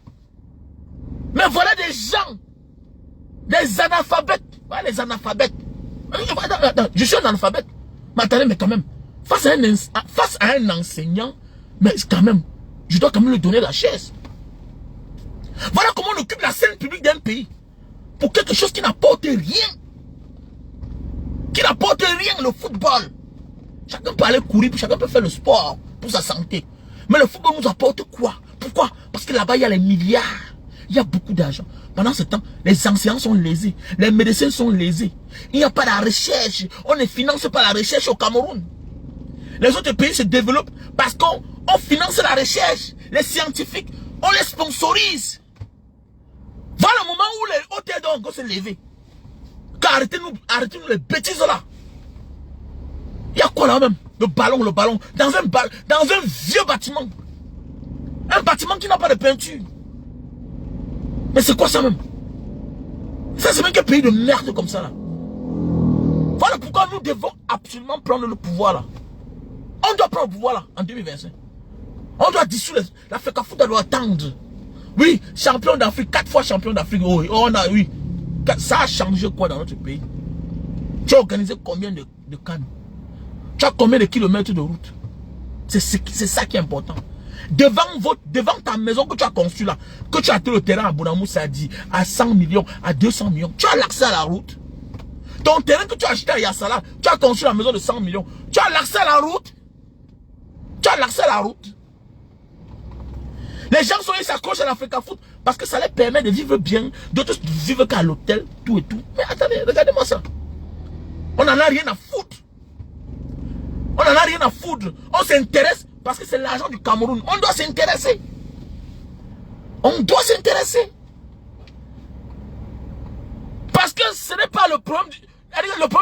Mais voilà des gens. Des analphabètes. Voilà les analphabètes. Attends, je suis un analphabète. Mais attendez, mais quand même. Face à un enseignant, mais quand même, je dois quand même lui donner la chaise. Voilà comment on occupe la scène publique d'un pays. Pour quelque chose qui n'apporte rien. Qui n'apporte rien, le football. Chacun peut aller courir, chacun peut faire le sport pour sa santé. Mais le football nous apporte quoi? Pourquoi? Parce que là-bas, il y a les milliards. Il y a beaucoup d'argent. Pendant ce temps, les enseignants sont lésés. Les médecins sont lésés. Il n'y a pas de recherche. On ne finance pas la recherche au Cameroun. Les autres pays se développent parce qu'on finance la recherche. Les scientifiques, on les sponsorise. Voilà le moment où les hôtels doivent se lever. Arrêtez-nous les bêtises là. Il y a quoi là même? Le ballon. Dans un vieux bâtiment. Un bâtiment qui n'a pas de peinture. Mais c'est quoi ça même? Ça c'est même qu'un pays de merde comme ça là. Voilà pourquoi nous devons absolument prendre le pouvoir là. On doit prendre le pouvoir là en 2025. On doit dissoudre la FECAFOOT doit attendre. Oui, champion d'Afrique, 4 fois champion d'Afrique. Oh, on a oui. Ça a changé quoi dans notre pays? Tu as organisé combien de cannes? Tu as combien de kilomètres de route? C'est ça qui est important. Devant ta maison que tu as construite là, que tu as acheté le terrain à Bonamou Sadi, à 100 millions, à 200 millions, tu as l'accès à la route. Ton terrain que tu as acheté à Yassala, tu as construit la maison de 100 millions, tu as l'accès à la route. Tu as l'accès à la route. Les gens sont ils s'accrochent à la FECAFOOT parce que ça leur permet de vivre bien, d'autres vivent qu'à l'hôtel, tout et tout. Mais attendez, regardez-moi ça. On n'en a rien à foutre. On n'en a rien à foutre. On s'intéresse parce que c'est l'argent du Cameroun. On doit s'intéresser. On doit s'intéresser. Parce que ce n'est pas le problème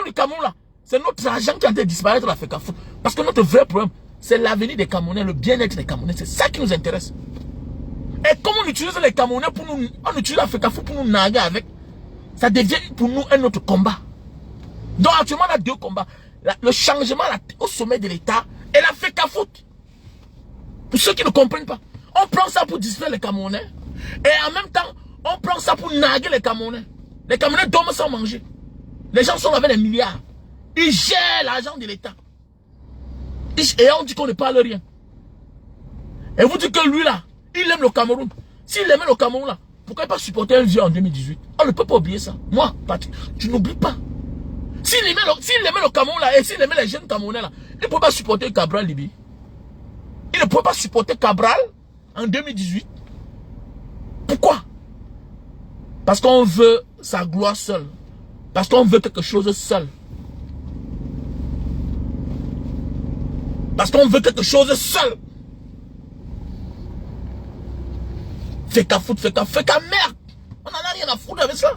du Cameroun là. C'est notre argent qui a été disparaître de la FECAFOOT. Parce que notre vrai problème, c'est l'avenir des Camerounais, le bien-être des Camerounais. C'est ça qui nous intéresse. Et comme on utilise les Camerounais pour nous, on utilise la FECAFOOT pour nous naguer avec, ça devient pour nous un autre combat. Donc actuellement, on a 2 combats. Le changement au sommet de l'État et la FECAFOOT. Pour ceux qui ne comprennent pas. On prend ça pour distraire les Camerounais. Et en même temps, On prend ça pour narguer les Camerounais. Les Camerounais dorment sans manger. Les gens sont avec les milliards. Ils gèrent l'argent de l'État. Et on dit qu'on ne parle rien. Et vous dites que lui là, il aime le Cameroun. S'il aimait le Cameroun là, pourquoi il n'a pas supporté un vieux en 2018? On ne peut pas oublier ça. Moi, Patrick, tu n'oublies pas. S'il aimait le Cameroun là, et s'il aimait les jeunes Camerounais là, il ne peut pas supporter Cabral Libye. Il ne peut pas supporter Cabral en 2018. Pourquoi? Parce qu'on veut sa gloire seule. Parce qu'on veut quelque chose seul. Parce qu'on veut quelque chose seul. Fais qu'à foutre, fais qu'à merde. On n'en a rien à foutre avec ça.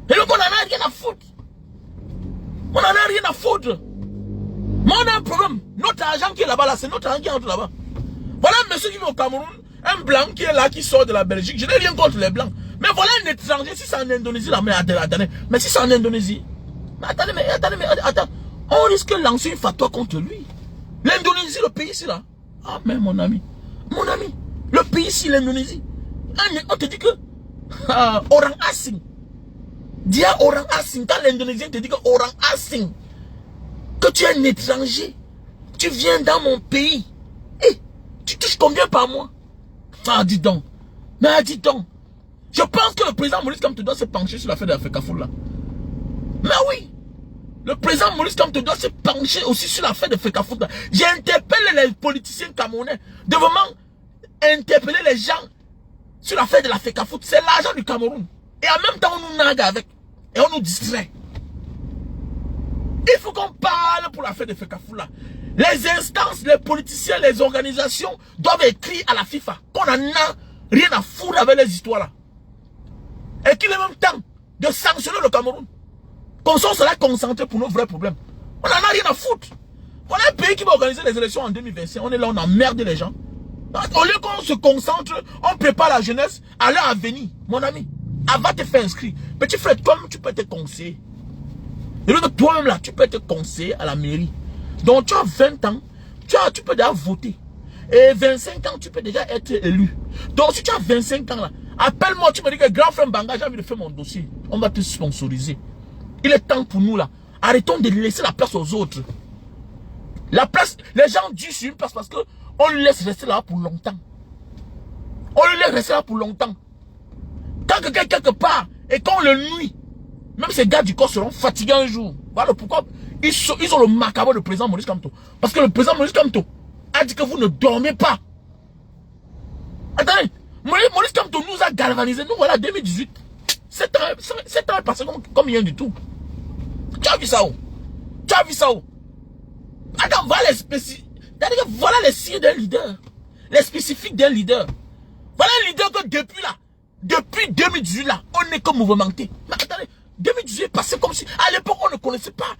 Et donc on n'en a rien à foutre. On n'en a rien à foutre. Mais on a un problème. Notre argent qui est là-bas, là, c'est notre argent qui entre là-bas. Voilà un monsieur qui vit au Cameroun, un blanc qui est là, qui sort de la Belgique. Je n'ai rien contre les blancs. Mais voilà un étranger, si c'est en Indonésie, là, mais attendez. Mais si c'est en Indonésie, mais attends. On risque de lancer une fatwa contre lui. L'Indonésie, le pays ici, là. Ah, mais mon ami, le pays ici, l'Indonésie. On te dit que orang asing. Dia orang asing. Quand l'Indonésien te dit que orang asing, que tu es un étranger, tu viens dans mon pays, et tu touches combien par mois? Ah, dis donc. Mais dis donc. Je pense que le président Maurice Kamto doit se pencher sur l'affaire de la FECAFOOT là. Mais oui. Le président Maurice Kamto doit se pencher aussi sur l'affaire de FECAFOOT là. J'ai interpellé les politiciens camerounais de vraiment interpeller les gens sur l'affaire de la FECAFOOT. C'est l'argent du Cameroun. Et en même temps, on nous nague avec. Et on nous distrait. Il faut qu'on parle pour l'affaire de FECAFOOT là. Les instances, les politiciens, les organisations doivent écrire à la FIFA qu'on en a rien à foutre avec les histoires là. Et qu'il est même temps de sanctionner le Cameroun. Qu'on soit concentré pour nos vrais problèmes. On n'en a rien à foutre. Voilà un pays qui va organiser les élections en 2025. On est là, on emmerde les gens. Au lieu qu'on se concentre, on prépare la jeunesse à leur avenir. Mon ami, avant de te faire inscrire. Petit frère, toi-même, tu peux te conseiller. Et donc, toi-même là, tu peux te conseiller à la mairie. Donc, tu as 20 ans, tu peux déjà voter. Et 25 ans, tu peux déjà être élu. Donc, si tu as 25 ans là, appelle-moi, tu me dis que grand frère Mbanga, j'ai envie de faire mon dossier. On va te sponsoriser. Il est temps pour nous là. Arrêtons de laisser la place aux autres. La place, les gens disent sur une place parce que on le laisse rester là pour longtemps. On le laisse rester là pour longtemps. Quand quelqu'un quelque part et qu'on le nuit, même ces gars du corps seront fatigués un jour. Voilà pourquoi ils ont le macabre de président Maurice Kamto. Parce que le président Maurice Kamto a dit que vous ne dormez pas. Attendez, Maurice Kamto nous a galvanisé. Nous voilà 2018. 7 ans est passé comme rien du tout. Tu as vu ça où? Tu as vu ça où? Attends, voilà voilà les signes d'un leader. Les spécifiques d'un leader. Voilà un leader que depuis 2018 là, on n'est que mouvementé. Mais attendez, 2018 est passé comme si, à l'époque on ne connaissait pas.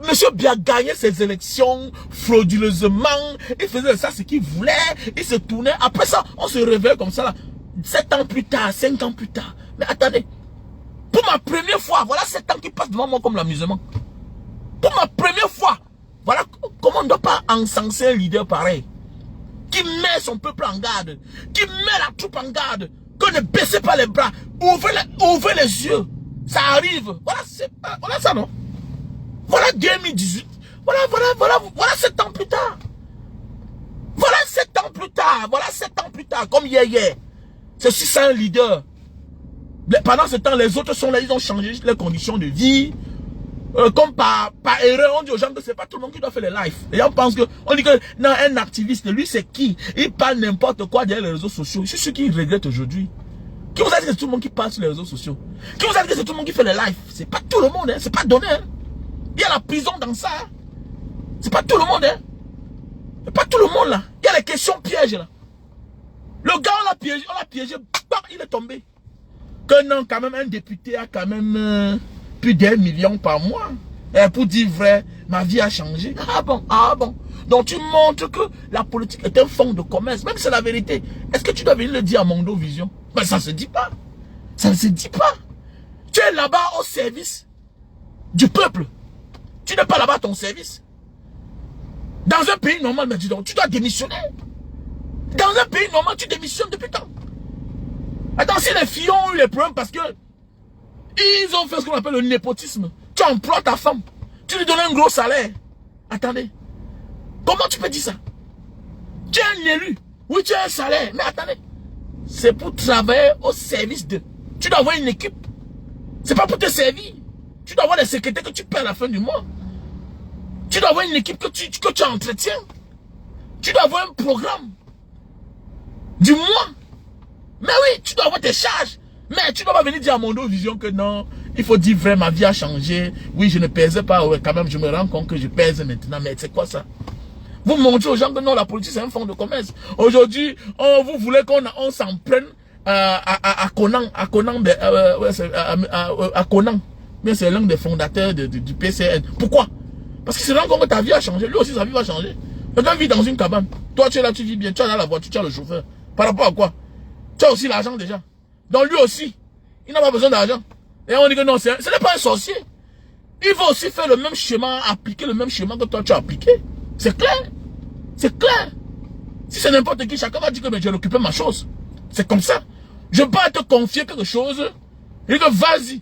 Monsieur Biya gagnait ses élections frauduleusement. Il faisait ça ce qu'il voulait. Il se tournait. Après ça, on se réveille comme ça là. 7 ans plus tard, 5 ans plus tard. Mais attendez. Pour ma première fois, voilà 7 ans qui passent devant moi comme l'amusement. Pour ma première fois, voilà comment on ne doit pas encenser un leader pareil. Qui met son peuple en garde. Qui met la troupe en garde. Que ne baissez pas les bras. Ouvrez les yeux. Ça arrive. Voilà ça non. Voilà 2018. Voilà 7 ans plus tard. Voilà 7 ans plus tard. Voilà 7 ans plus tard. Comme hier. C'est si c'est un leader. Pendant ce temps, les autres sont là, ils ont changé leurs conditions de vie. Comme par erreur, on dit aux gens que c'est pas tout le monde qui doit faire les lives. Les gens pensent que, on dit que, non, un activiste, lui c'est qui? Il parle n'importe quoi derrière les réseaux sociaux. C'est ce qu'ils regrettent aujourd'hui. Qui vous a dit que c'est tout le monde qui parle sur les réseaux sociaux? Qui vous a dit que c'est tout le monde qui fait les lives? C'est pas tout le monde, hein. C'est pas donné, hein. Il y a la prison dans ça, hein. C'est pas tout le monde, hein. C'est pas tout le monde, là. Il y a les questions pièges, là. Le gars, on l'a piégé, bam, il est tombé. Que non, quand même, un député a quand même plus d'1 million par mois. Et pour dire vrai, ma vie a changé. Ah bon. Donc tu montres que la politique est un fonds de commerce. Même si c'est la vérité. Est-ce que tu dois venir le dire à Mondo Vision? Mais ça ne se dit pas. Ça ne se dit pas. Tu es là-bas au service du peuple. Tu n'es pas là-bas à ton service. Dans un pays normal, mais dis donc, tu dois démissionner. Dans un pays normal, tu démissionnes depuis quand? Attends, si les filles ont eu les problèmes parce que ils ont fait ce qu'on appelle le népotisme. Tu emploies ta femme, tu lui donnes un gros salaire. Attendez, comment tu peux dire ça? Tu es un élu, oui tu as un salaire, mais attendez, c'est pour travailler au service de. Tu dois avoir une équipe. C'est pas pour te servir. Tu dois avoir des secrétaires que tu paies à la fin du mois. Tu dois avoir une équipe que tu entretiens. Tu dois avoir un programme du mois. Mais oui, tu dois avoir tes charges. Mais tu dois pas venir dire à Mondo Vision que non, il faut dire vrai, ma vie a changé. Oui, je ne pèsais pas, ouais, quand même, je me rends compte que je pèse maintenant. Mais c'est quoi ça? Vous montrez aux gens que non, la politique c'est un fonds de commerce. Aujourd'hui, vous voulez qu'on s'en prenne à Conan, à Conan. Mais c'est l'un des fondateurs du PCN. Pourquoi? Parce qu'il se rend compte que ta vie a changé. Lui aussi, sa vie va changer. Quelqu'un vit dans une cabane. Toi, tu es là, tu vis bien. Tu as là la voiture, tu as le chauffeur. Par rapport à quoi? Tu as aussi l'argent déjà. Donc lui aussi, il n'a pas besoin d'argent. Et on dit que non, ce n'est pas un sorcier. Il va aussi faire le même schéma, appliquer le même schéma que toi tu as appliqué. C'est clair. C'est clair. Si c'est n'importe qui, chacun va dire que je vais occuper ma chose. C'est comme ça. Je ne peux pas te confier quelque chose et que vas-y.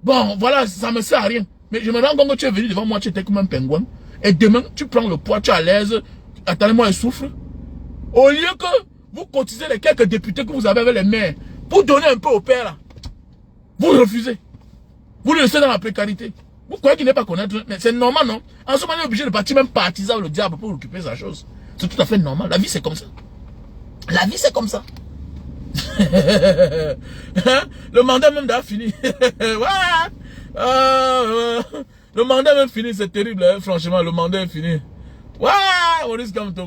Bon, voilà, ça ne me sert à rien. Mais je me rends compte que tu es venu devant moi, tu étais comme un pingouin. Et demain, tu prends le poids, tu es à l'aise. Attendez-moi, il souffre. Au lieu que vous cotisez les quelques députés que vous avez avec les maires pour donner un peu au père là, vous refusez. Vous le laissez dans la précarité. Vous croyez qu'il n'est pas connaître, mais c'est normal, non? En ce moment, on est obligé de partir même partisan avec le diable pour occuper sa chose. C'est tout à fait normal. La vie, c'est comme ça. La vie, c'est comme ça. Le mandat même a fini. Le mandat même fini, c'est terrible, hein? Franchement, le mandat est fini. Maurice Kamto,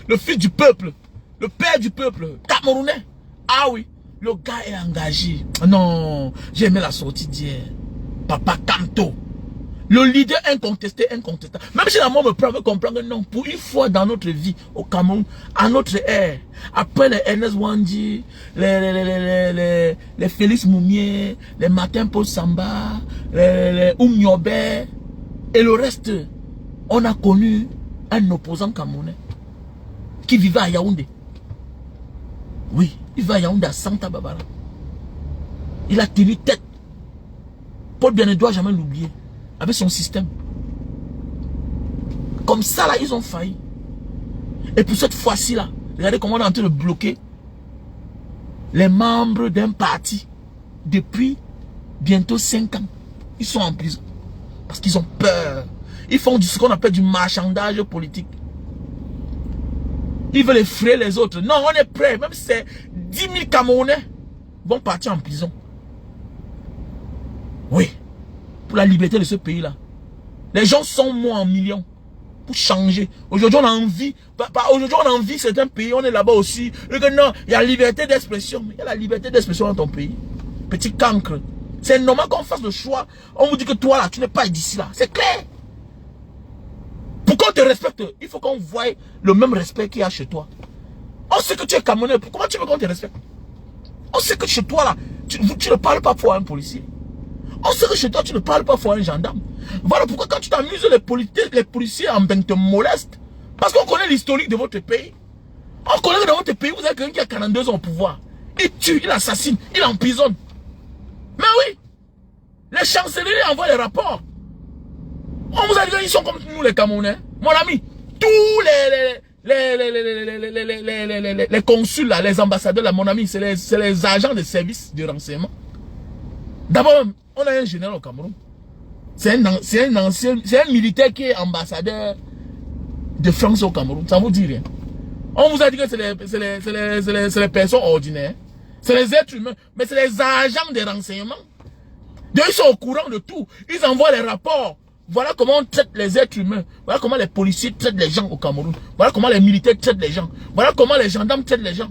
le fils du peuple, le père du peuple, camerounais. Ah oui, le gars est engagé. Non, j'ai aimé la sortie d'hier. Papa Kamto. Le leader incontesté, incontestable. Même si la mort me prend, me comprendre que non, pour une fois dans notre vie au Cameroun, à notre ère, après les Ernest Wandi, les Félix Moumier, les Martin Paul Samba, les Oumniobe, et le reste, on a connu un opposant camerounais qui vivait à Yaoundé. Oui, il va à Yaoundé à Santa Barbara. Il a tenu tête. Paul Bien ne doit jamais l'oublier. Avec son système. Comme ça là, ils ont failli. Et pour cette fois-ci là, regardez comment on est en train de bloquer les membres d'un parti depuis bientôt 5 ans. Ils sont en prison. Parce qu'ils ont peur. Ils font ce qu'on appelle du marchandage politique. Ils veulent effrayer les autres. Non, on est prêt. Même si c'est 10 000 Camerounais vont partir en prison. Oui. Pour la liberté de ce pays-là. Les gens sont morts en millions. Pour changer. Aujourd'hui, on a envie. Aujourd'hui, on a envie certains pays. On est là-bas aussi. Et que non, il y a la liberté d'expression. Il y a la liberté d'expression dans ton pays. Petit cancre. C'est normal qu'on fasse le choix. On vous dit que toi là, tu n'es pas d'ici là. C'est clair. Pour qu'on te respecte, il faut qu'on voie le même respect qu'il y a chez toi. On sait que tu es Camerounais. Comment tu veux qu'on te respecte? On sait que chez toi là, tu ne parles pas pour un policier. On sait que chez toi, tu ne parles pas pour un gendarme. Voilà pourquoi quand tu t'amuses, les policiers en bain te molestent. Parce qu'on connaît l'historique de votre pays. On connaît que dans votre pays, vous avez quelqu'un qui a 42 ans au pouvoir. Il tue, il assassine, il emprisonne. Mais oui, les chancelleries envoient les rapports. On vous a dit qu'ils sont comme nous les Camerounais. Mon ami, tous les consuls, là, les ambassadeurs, là, mon ami, c'est les agents de services de renseignement. D'abord, on a un général au Cameroun. C'est un militaire qui est ambassadeur de France au Cameroun. Ça vous dit rien. On vous a dit que c'est les personnes ordinaires. C'est les êtres humains. Mais c'est les agents de renseignement. Donc, ils sont au courant de tout. Ils envoient les rapports. Voilà comment on traite les êtres humains. Voilà comment les policiers traitent les gens au Cameroun. Voilà comment les militaires traitent les gens. Voilà comment les gendarmes traitent les gens.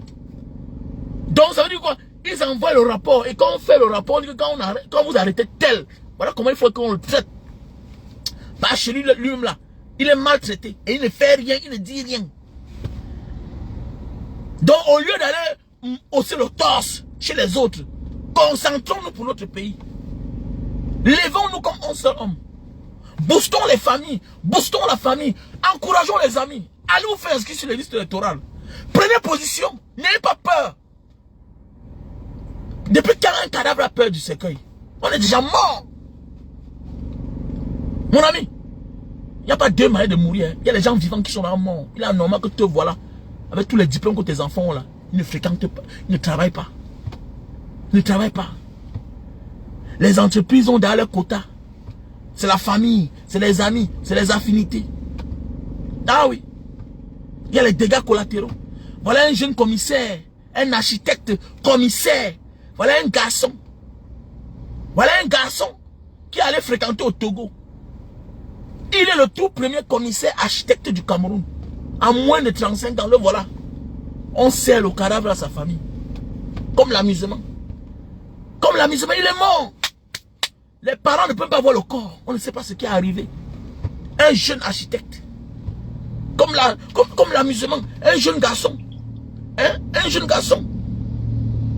Donc, ça veut dire quoi? Ils envoient le rapport. Et quand on fait le rapport, on dit que quand vous arrêtez tel, voilà comment il faut qu'on le traite. Bah, chez lui-même là, il est maltraité. Et il ne fait rien, il ne dit rien. Donc, au lieu d'aller hausser le torse chez les autres, concentrons-nous pour notre pays. Levons-nous comme un seul homme. Boostons les familles. Boostons la famille. Encourageons les amis. Allez vous faire inscrire sur les listes électorales. Prenez position. N'ayez pas peur. Depuis quand un cadavre a peur du cercueil? On est déjà mort. Mon ami, il n'y a pas deux manières de mourir. Il y a les gens vivants qui sont là morts. Il est normal que te voilà, avec tous les diplômes que tes enfants ont là, ils ne fréquentent pas, ils ne travaillent pas. Ils ne travaillent pas. Les entreprises ont dans leur quota. C'est la famille, c'est les amis, c'est les affinités. Ah oui. Il y a les dégâts collatéraux. Voilà un jeune commissaire, un architecte commissaire. Voilà un garçon. Voilà un garçon qui allait fréquenter au Togo. Il est le tout premier commissaire architecte du Cameroun. En moins de 35 ans, le voilà. On sert le cadavre à sa famille. Comme l'amusement. Comme l'amusement, il est mort. Les parents ne peuvent pas voir le corps. On ne sait pas ce qui est arrivé. Un jeune architecte. Comme l'amusement. Un jeune garçon. Hein? Un jeune garçon.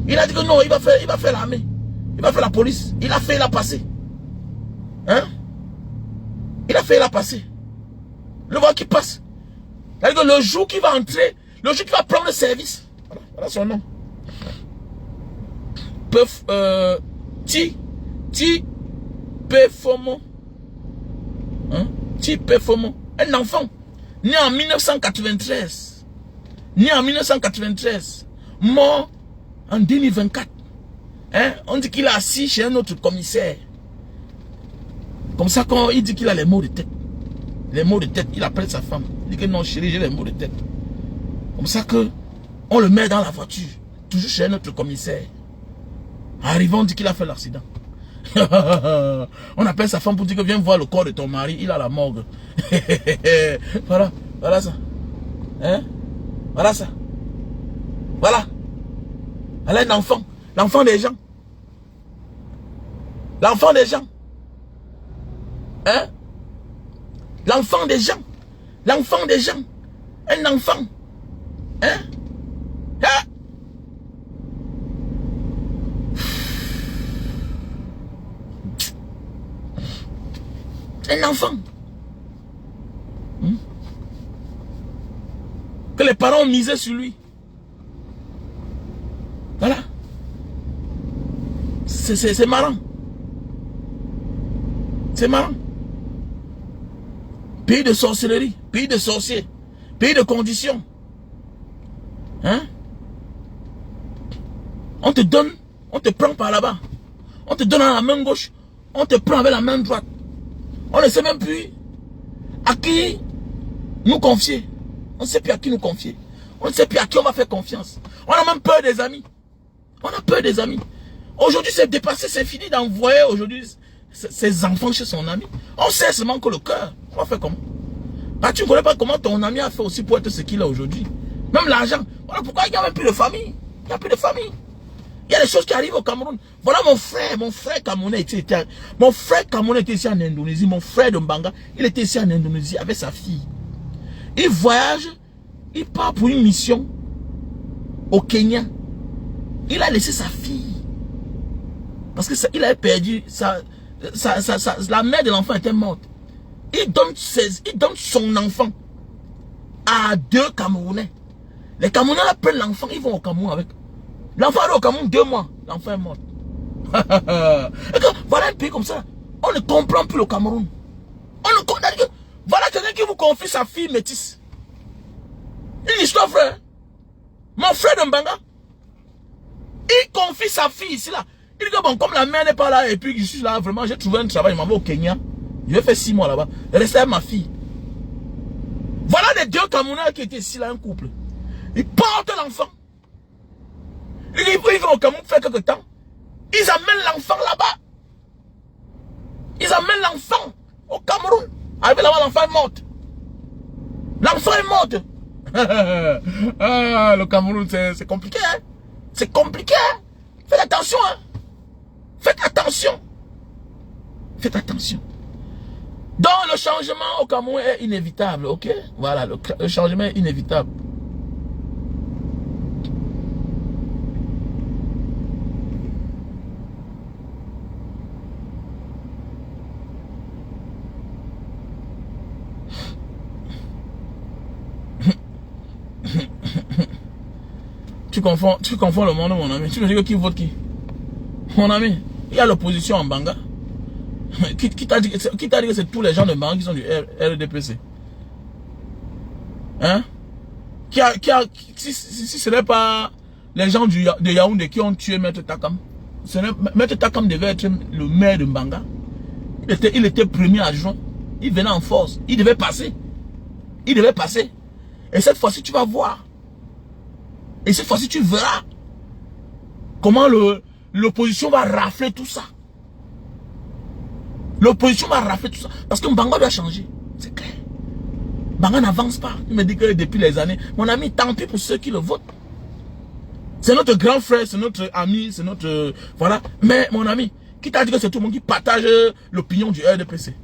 Il a dit que non, il va faire l'armée. Il va faire la police. Il a fait, il a passé. Hein? Il a fait, il a passé. Le voilà qui passe. C'est-à-dire que le jour qu'il va entrer, le jour qu'il va prendre le service. Voilà son nom. Péfomo. Hein? Péfomo. Un enfant. Né en 1993. Né en 1993. Mort en 2024. Hein? On dit qu'il est assis chez un autre commissaire. Comme ça, quand il dit qu'il a les maux de tête. Les maux de tête, il appelle sa femme. Il dit que non, chérie, j'ai les maux de tête. Comme ça que on le met dans la voiture. Toujours chez un autre commissaire. Arrivant, on dit qu'il a fait l'accident. On appelle sa femme pour dire que viens voir le corps de ton mari. Il a la morgue. Voilà ça. Hein? Voilà ça. Voilà. Elle est un enfant. L'enfant des gens. L'enfant des gens. Hein? L'enfant des gens. L'enfant des gens. Un enfant. Hein? Hein? Un enfant. Que les parents ont misé sur lui. Voilà. C'est marrant. C'est marrant. Pays de sorcellerie, pays de sorciers, pays de conditions. Hein? On te donne, on te prend par là-bas. On te donne à la main gauche, on te prend avec la main droite. On ne sait même plus à qui nous confier. On ne sait plus à qui nous confier. On ne sait plus à qui on va faire confiance. On a même peur des amis. On a peur des amis. Aujourd'hui, c'est dépassé, c'est fini d'envoyer aujourd'hui ses enfants chez son ami. On sait seulement que le cœur. On va faire comment? Ah, tu ne connais pas comment ton ami a fait aussi pour être ce qu'il est aujourd'hui. Même l'argent. Voilà pourquoi il n'y a même plus de famille. Il n'y a plus de famille. Il y a des choses qui arrivent au Cameroun. Voilà mon frère camerounais était ici en Indonésie. Mon frère de Mbanga, il était ici en Indonésie avec sa fille. Il voyage, il part pour une mission au Kenya. Il a laissé sa fille. Parce qu'il avait perdu la mère de l'enfant était morte. Il donne son enfant à 2 Camerounais. Les Camerounais prennent l'enfant, ils vont au Cameroun avec. L'enfant est au Cameroun 2 mois. L'enfant est mort. Voilà un pays comme ça. On ne comprend plus le Cameroun. On ne comprend plus. Voilà quelqu'un qui vous confie sa fille métisse. Une histoire, frère. Mon frère de Mbanga, il confie sa fille ici là. Il dit que bon, comme la mère n'est pas là et puis je suis là, vraiment, j'ai trouvé un travail, je m'en vais au Kenya. Je vais faire 6 mois là-bas. Rester avec ma fille. Voilà les 2 Camerounais qui étaient ici là, un couple. Ils portent l'enfant. Ils vont au Cameroun faire quelque temps. Ils amènent l'enfant là-bas. Ils amènent l'enfant au Cameroun. Arrivé là-bas, l'enfant est mort. L'enfant est mort. Ah, le Cameroun, c'est compliqué. Hein? C'est compliqué. Hein? Faites attention. Hein? Faites attention. Faites attention. Donc, le changement au Cameroun est inévitable. Ok? Voilà, le changement est inévitable. Tu confonds le monde, mon ami. Tu me dis que qui vote qui? Mon ami, il y a l'opposition en Banga. Qui t'a dit que c'est tous les gens de Banga qui sont du RDPC? Hein? Si ce n'est pas les gens de Yaoundé qui ont tué Maître Takam, Maître Takam devait être le maire de Banga. Il était premier adjoint. Il venait en force. Il devait passer. Et cette fois-ci, tu vas voir. Et cette fois-ci, tu verras comment l'opposition va rafler tout ça. L'opposition va rafler tout ça. Parce que Banga doit changer. C'est clair. Banga n'avance pas. Il me dit que depuis les années, mon ami, tant pis pour ceux qui le votent. C'est notre grand frère, c'est notre ami, c'est notre... Voilà. Mais mon ami, qui t'a dit que c'est tout le monde qui partage l'opinion du RDPC?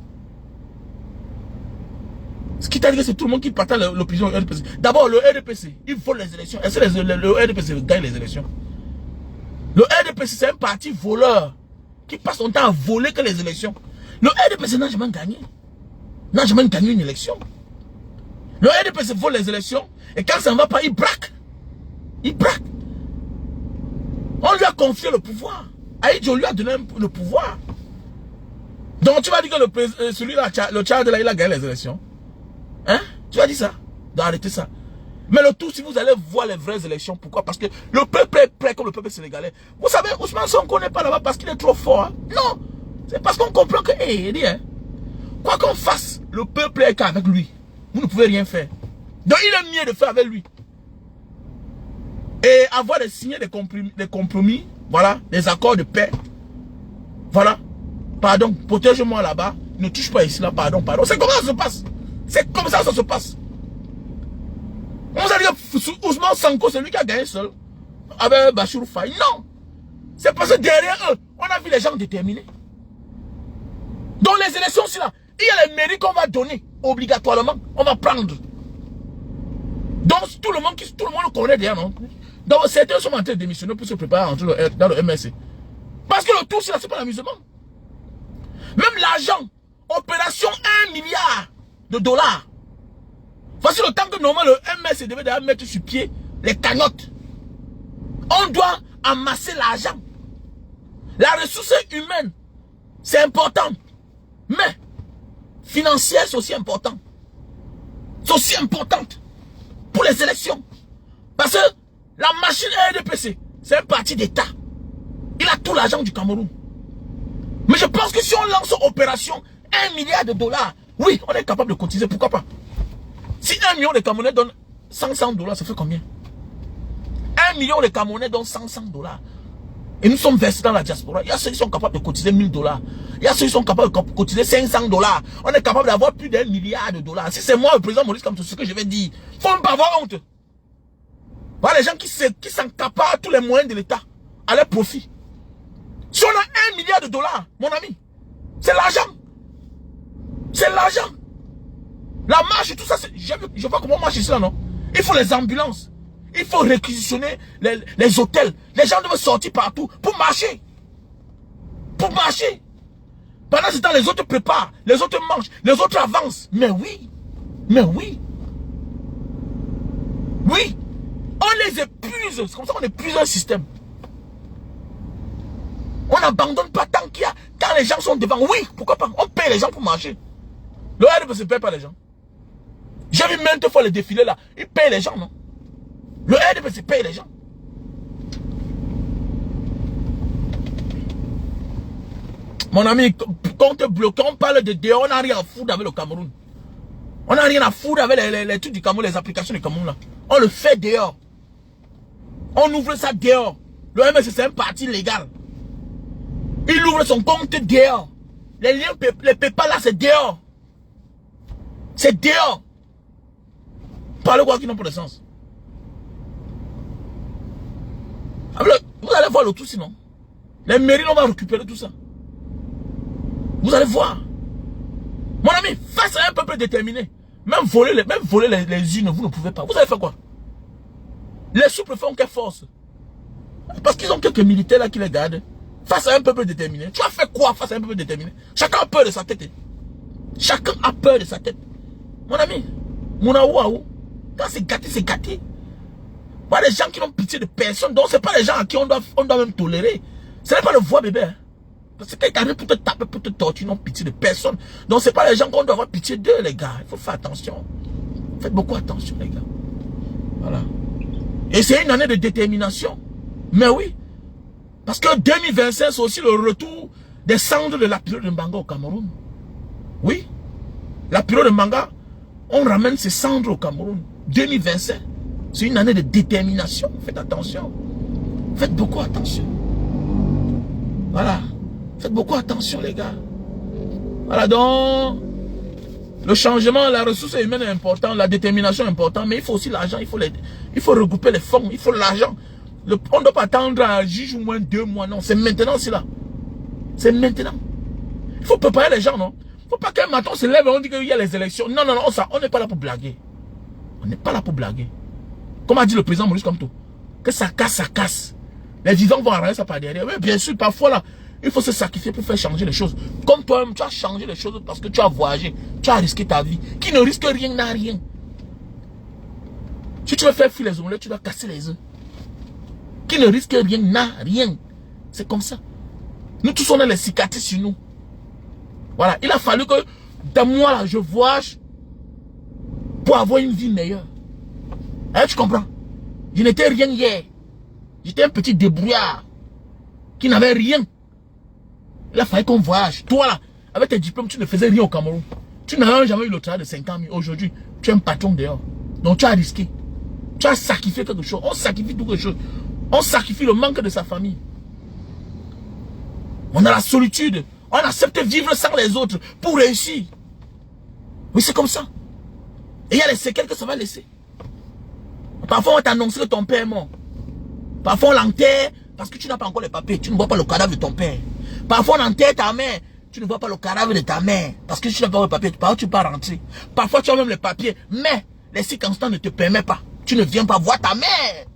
Qui t'a dit que c'est tout le monde qui partage l'opinion du RDPC? D'abord, le RDPC, il vole les élections. Est-ce que le RDPC gagne les élections? Le RDPC, c'est un parti voleur qui passe son temps à voler que les élections. Le RDPC n'a jamais gagné. N'a jamais gagné une élection. Le RDPC vole les élections et quand ça ne va pas, il braque. Il braque. On lui a confié le pouvoir. Aïdjo lui a donné le pouvoir. Donc tu vas dire que celui-là, le Tchad là, il a gagné les élections. Hein? Tu vas dire ça? D'arrêter ça. Mais le tout, si vous allez voir les vraies élections, pourquoi? Parce que le peuple est prêt comme le peuple sénégalais. Vous savez, Ousmane Sonko n'est pas là-bas parce qu'il est trop fort. Hein? Non. C'est parce qu'on comprend que, hein, quoi qu'on fasse, le peuple est qu'avec lui. Vous ne pouvez rien faire. Donc il est mieux de faire avec lui. Et avoir de signer des compromis, voilà, des accords de paix. Voilà. Pardon, protège-moi là-bas. Ne touche pas ici, là, pardon. C'est comme ça que ça se passe. C'est comme ça que ça se passe. On vous a dit que Ousmane Sonko, c'est lui qui a gagné seul. Avec Bachirou Faye. Non. C'est parce que derrière eux, on a vu les gens déterminés. Dans les élections aussi là, il y a les mairies qu'on va donner obligatoirement. On va prendre. Donc tout le monde connaît derrière, non? Donc certains sont en train de démissionner pour se préparer à entrer dans le MSC. Parce que le tout, c'est pas l'amusement. Même l'argent, opération 1 milliard de dollars. Voici le temps que normalement le MSC devait déjà mettre sur pied les cagnottes. On doit amasser l'argent. La ressource humaine, c'est important. Mais, financière, c'est aussi important. C'est aussi importante pour les élections. Parce que la machine RDPC, c'est un parti d'État. Il a tout l'argent du Cameroun. Mais je pense que si on lance une opération 1 milliard de dollars, oui, on est capable de cotiser, pourquoi pas? Si 1 million de Camerounais donne 500 dollars, ça fait combien? 1 million de Camerounais donne 500 dollars. Et nous sommes versés dans la diaspora. Il y a ceux qui sont capables de cotiser 1000 dollars. Il y a ceux qui sont capables de cotiser 500 dollars. On est capable d'avoir plus d'1 milliard de dollars. Si c'est moi, le président Maurice Kamto, ce que je vais dire, faut ne pas avoir honte. Voilà les gens qui s'accaparent tous les moyens de l'État à leur profit. Si on a 1 milliard de dollars, mon ami, c'est l'argent. C'est l'argent. La marche, tout ça, je vois comment on marche ici là, non? Il faut les ambulances. Il faut réquisitionner les hôtels. Les gens doivent sortir partout pour marcher. Pour marcher. Pendant ce temps, les autres préparent, les autres mangent, les autres avancent. Mais oui. Mais oui. Oui. On les épuise. C'est comme ça qu'on épuise un système. On n'abandonne pas tant quand les gens sont devant. Oui, pourquoi pas? On paye les gens pour marcher. Le RDPC ne paye pas les gens. J'ai vu maintes fois les défilés là. Ils payent les gens, non? Le RDPC paye les gens. Mon ami, quand on te bloque, on parle de dehors, on n'a rien à foutre avec le Cameroun. On n'a rien à foutre avec les trucs du Cameroun, les applications du Cameroun là. On le fait dehors. On ouvre ça dehors. Le MSC c'est un parti légal. Il ouvre son compte dehors. Les liens, les PayPal là c'est dehors. C'est dehors. Parlez quoi qui n'ont pas de sens. Vous allez voir le tout sinon. Les mairies, on va récupérer tout ça. Vous allez voir. Mon ami, face à un peuple déterminé, même voler les unes, vous ne pouvez pas. Vous allez faire quoi? Les sous-préfets ont quelle force? Parce qu'ils ont quelques militaires là qui les gardent. Face à un peuple déterminé. Tu as fait quoi face à un peuple déterminé? Chacun a peur de sa tête. Chacun a peur de sa tête. Mon ami, mon aouaou, quand c'est gâté, c'est gâté. Voilà les gens qui n'ont pitié de personne. Donc, ce n'est pas les gens à qui on doit même tolérer. Ce n'est pas le voix bébé. Hein. Parce que quelqu'un arrive pour te taper, pour te torturer, ils n'ont pitié de personne. Donc, ce n'est pas les gens qu'on doit avoir pitié d'eux, les gars. Il faut faire attention. Faites beaucoup attention, les gars. Voilà. Et c'est une année de détermination. Mais oui. Parce que 2025, c'est aussi le retour des cendres de la période de Mbanga au Cameroun. Oui. La période de Mbanga, on ramène ces cendres au Cameroun. 2025. C'est une année de détermination. Faites attention. Faites beaucoup attention. Voilà. Faites beaucoup attention, les gars. Voilà, donc, le changement, la ressource humaine est important, la détermination est importante, mais il faut aussi l'argent, il faut regrouper les fonds, il faut l'argent. On ne doit pas attendre à juge au moins 2 mois, non, c'est maintenant, c'est là. C'est maintenant. Il faut préparer les gens, non? Il ne faut pas qu'un matin on se lève et on dit qu'il y a les élections. Non, non, non, on n'est pas là pour blaguer. On n'est pas là pour blaguer. Comme a dit le président Maurice Kamto, que ça casse, ça casse. Les vivants vont arranger ça par derrière. Oui, bien sûr, parfois là, il faut se sacrifier pour faire changer les choses. Comme toi-même, tu as changé les choses parce que tu as voyagé, tu as risqué ta vie. Qui ne risque rien n'a rien. Si tu veux faire fuir les omelettes, tu dois casser les œufs. Qui ne risque rien n'a rien. C'est comme ça. Nous tous, on a les cicatrices sur nous. Voilà. Il a fallu que, dans moi, là, je voyage pour avoir une vie meilleure. Hein, tu comprends? Je n'étais rien hier. J'étais un petit débrouillard qui n'avait rien. Il a fallu qu'on voyage. Toi, là, avec tes diplômes, tu ne faisais rien au Cameroun. Tu n'as jamais eu le travail de 50 000. Aujourd'hui, tu es un patron dehors. Donc, tu as risqué. Tu as sacrifié quelque chose. On sacrifie quelque chose. On sacrifie le manque de sa famille. On a la solitude. On accepte de vivre sans les autres pour réussir. Oui, c'est comme ça. Et il y a les séquelles que ça va laisser. Parfois, on t'annonce que ton père est mort. Parfois, on l'enterre parce que tu n'as pas encore les papiers. Tu ne vois pas le cadavre de ton père. Parfois, on enterre ta mère. Tu ne vois pas le cadavre de ta mère. Parce que tu n'as pas les papiers. Parfois, tu ne peux pas rentrer. Parfois, tu as même les papiers. Mais les circonstances ne te permettent pas. Tu ne viens pas voir ta mère.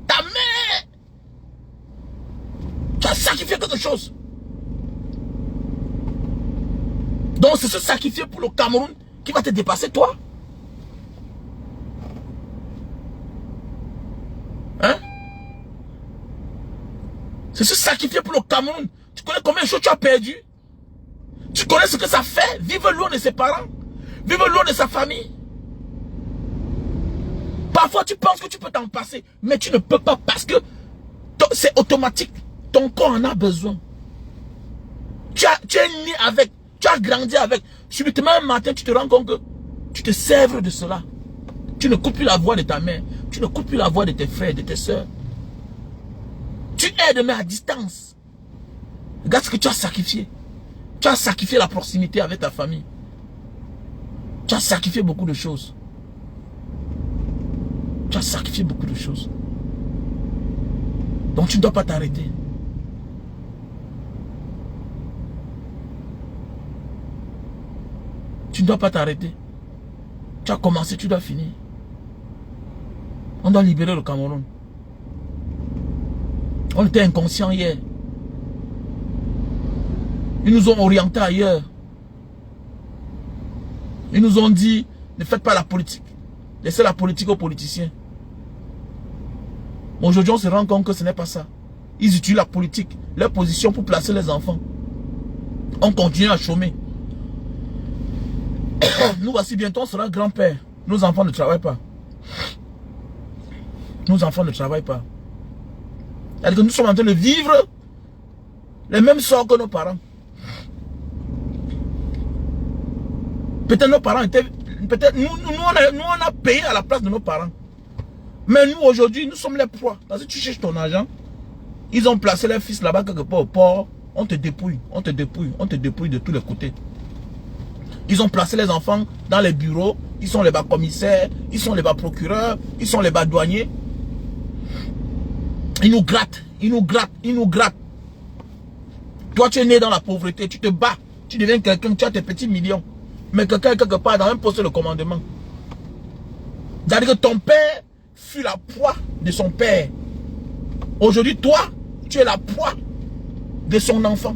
Ta mère. Tu as sacrifié quelque chose. Donc, c'est ce sacrifice pour le Cameroun qui va te dépasser, toi. Hein? C'est se sacrifier pour le Cameroun. Tu connais combien de choses tu as perdu? Tu connais ce que ça fait? Vivre loin de ses parents. Vivre loin de sa famille. Parfois tu penses que tu peux t'en passer. Mais tu ne peux pas parce que c'est automatique. Ton corps en a besoin. Tu es né avec. Tu as grandi avec. Subitement un matin tu te rends compte que tu te sers de cela. Tu ne coupes plus la voix de ta mère. Tu ne coupes plus la voix de tes frères, de tes soeurs. Tu aides mais à distance. Regarde ce que tu as sacrifié. Tu as sacrifié la proximité avec ta famille. Tu as sacrifié beaucoup de choses. Tu as sacrifié beaucoup de choses. Donc tu ne dois pas t'arrêter. Tu ne dois pas t'arrêter. Tu as commencé, tu dois finir. On doit libérer le Cameroun. On était inconscients hier. Ils nous ont orientés ailleurs. Ils nous ont dit, ne faites pas la politique. Laissez la politique aux politiciens. Aujourd'hui, on se rend compte que ce n'est pas ça. Ils utilisent la politique, leur position pour placer les enfants. On continue à chômer. Nous voici bientôt, on sera grand-père. Nos enfants ne travaillent pas. Nos enfants ne travaillent pas. C'est-à-dire que nous sommes en train de vivre les mêmes sorts que nos parents. Peut-être nos parents étaient... Peut-être nous, on a payé à la place de nos parents. Mais nous, aujourd'hui, nous sommes les proies. Parce que tu cherches ton argent. Ils ont placé leurs fils là-bas quelque part au port. On te dépouille, on te dépouille, on te dépouille de tous les côtés. Ils ont placé les enfants dans les bureaux. Ils sont les bas commissaires, ils sont les bas procureurs, ils sont les bas douaniers. Ils nous grattent, ils nous grattent, ils nous grattent. Toi, tu es né dans la pauvreté, tu te bats. Tu deviens quelqu'un, tu as tes petits millions. Mais quelqu'un est quelque part dans un poste de commandement. C'est-à-dire que ton père fut la proie de son père. Aujourd'hui, toi, tu es la proie de son enfant.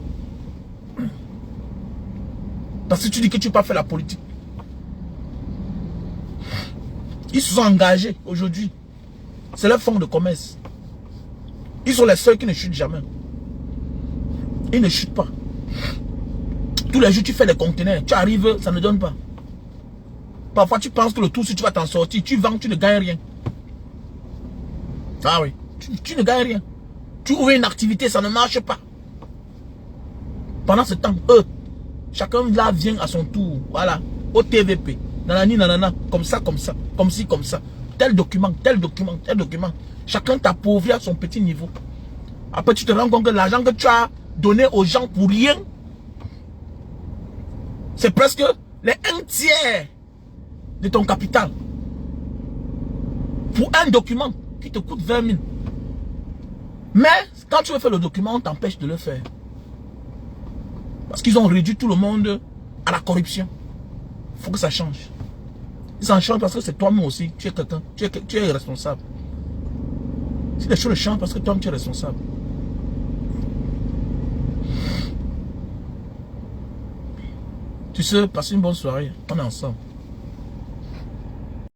Parce que tu dis que tu n'as pas fait la politique. Ils se sont engagés aujourd'hui. C'est leur fonds de commerce. Ils sont les seuls qui ne chutent jamais. Ils ne chutent pas. Tous les jours, tu fais des conteneurs. Tu arrives, ça ne donne pas. Parfois, tu penses que le tout, si tu vas t'en sortir, tu vends, tu ne gagnes rien. Ah oui, tu ne gagnes rien. Tu ouvres une activité, ça ne marche pas. Pendant ce temps, chacun là vient à son tour. Voilà, au TVP. Nanani, nanana, comme ça, comme ça, comme ci, comme ça. Tel document, tel document, tel document. Chacun t'appauvrit à son petit niveau. Après, tu te rends compte que l'argent que tu as donné aux gens pour rien, c'est presque les 1/3 de ton capital. Pour un document qui te coûte 20 000. Mais, quand tu veux faire le document, on t'empêche de le faire. Parce qu'ils ont réduit tout le monde à la corruption. Il faut que ça change. Ça change parce que c'est toi-même aussi. Tu es quelqu'un. Tu es responsable. Si les choses changent parce que toi-même tu es responsable. Tu sais, passe une bonne soirée. On est ensemble.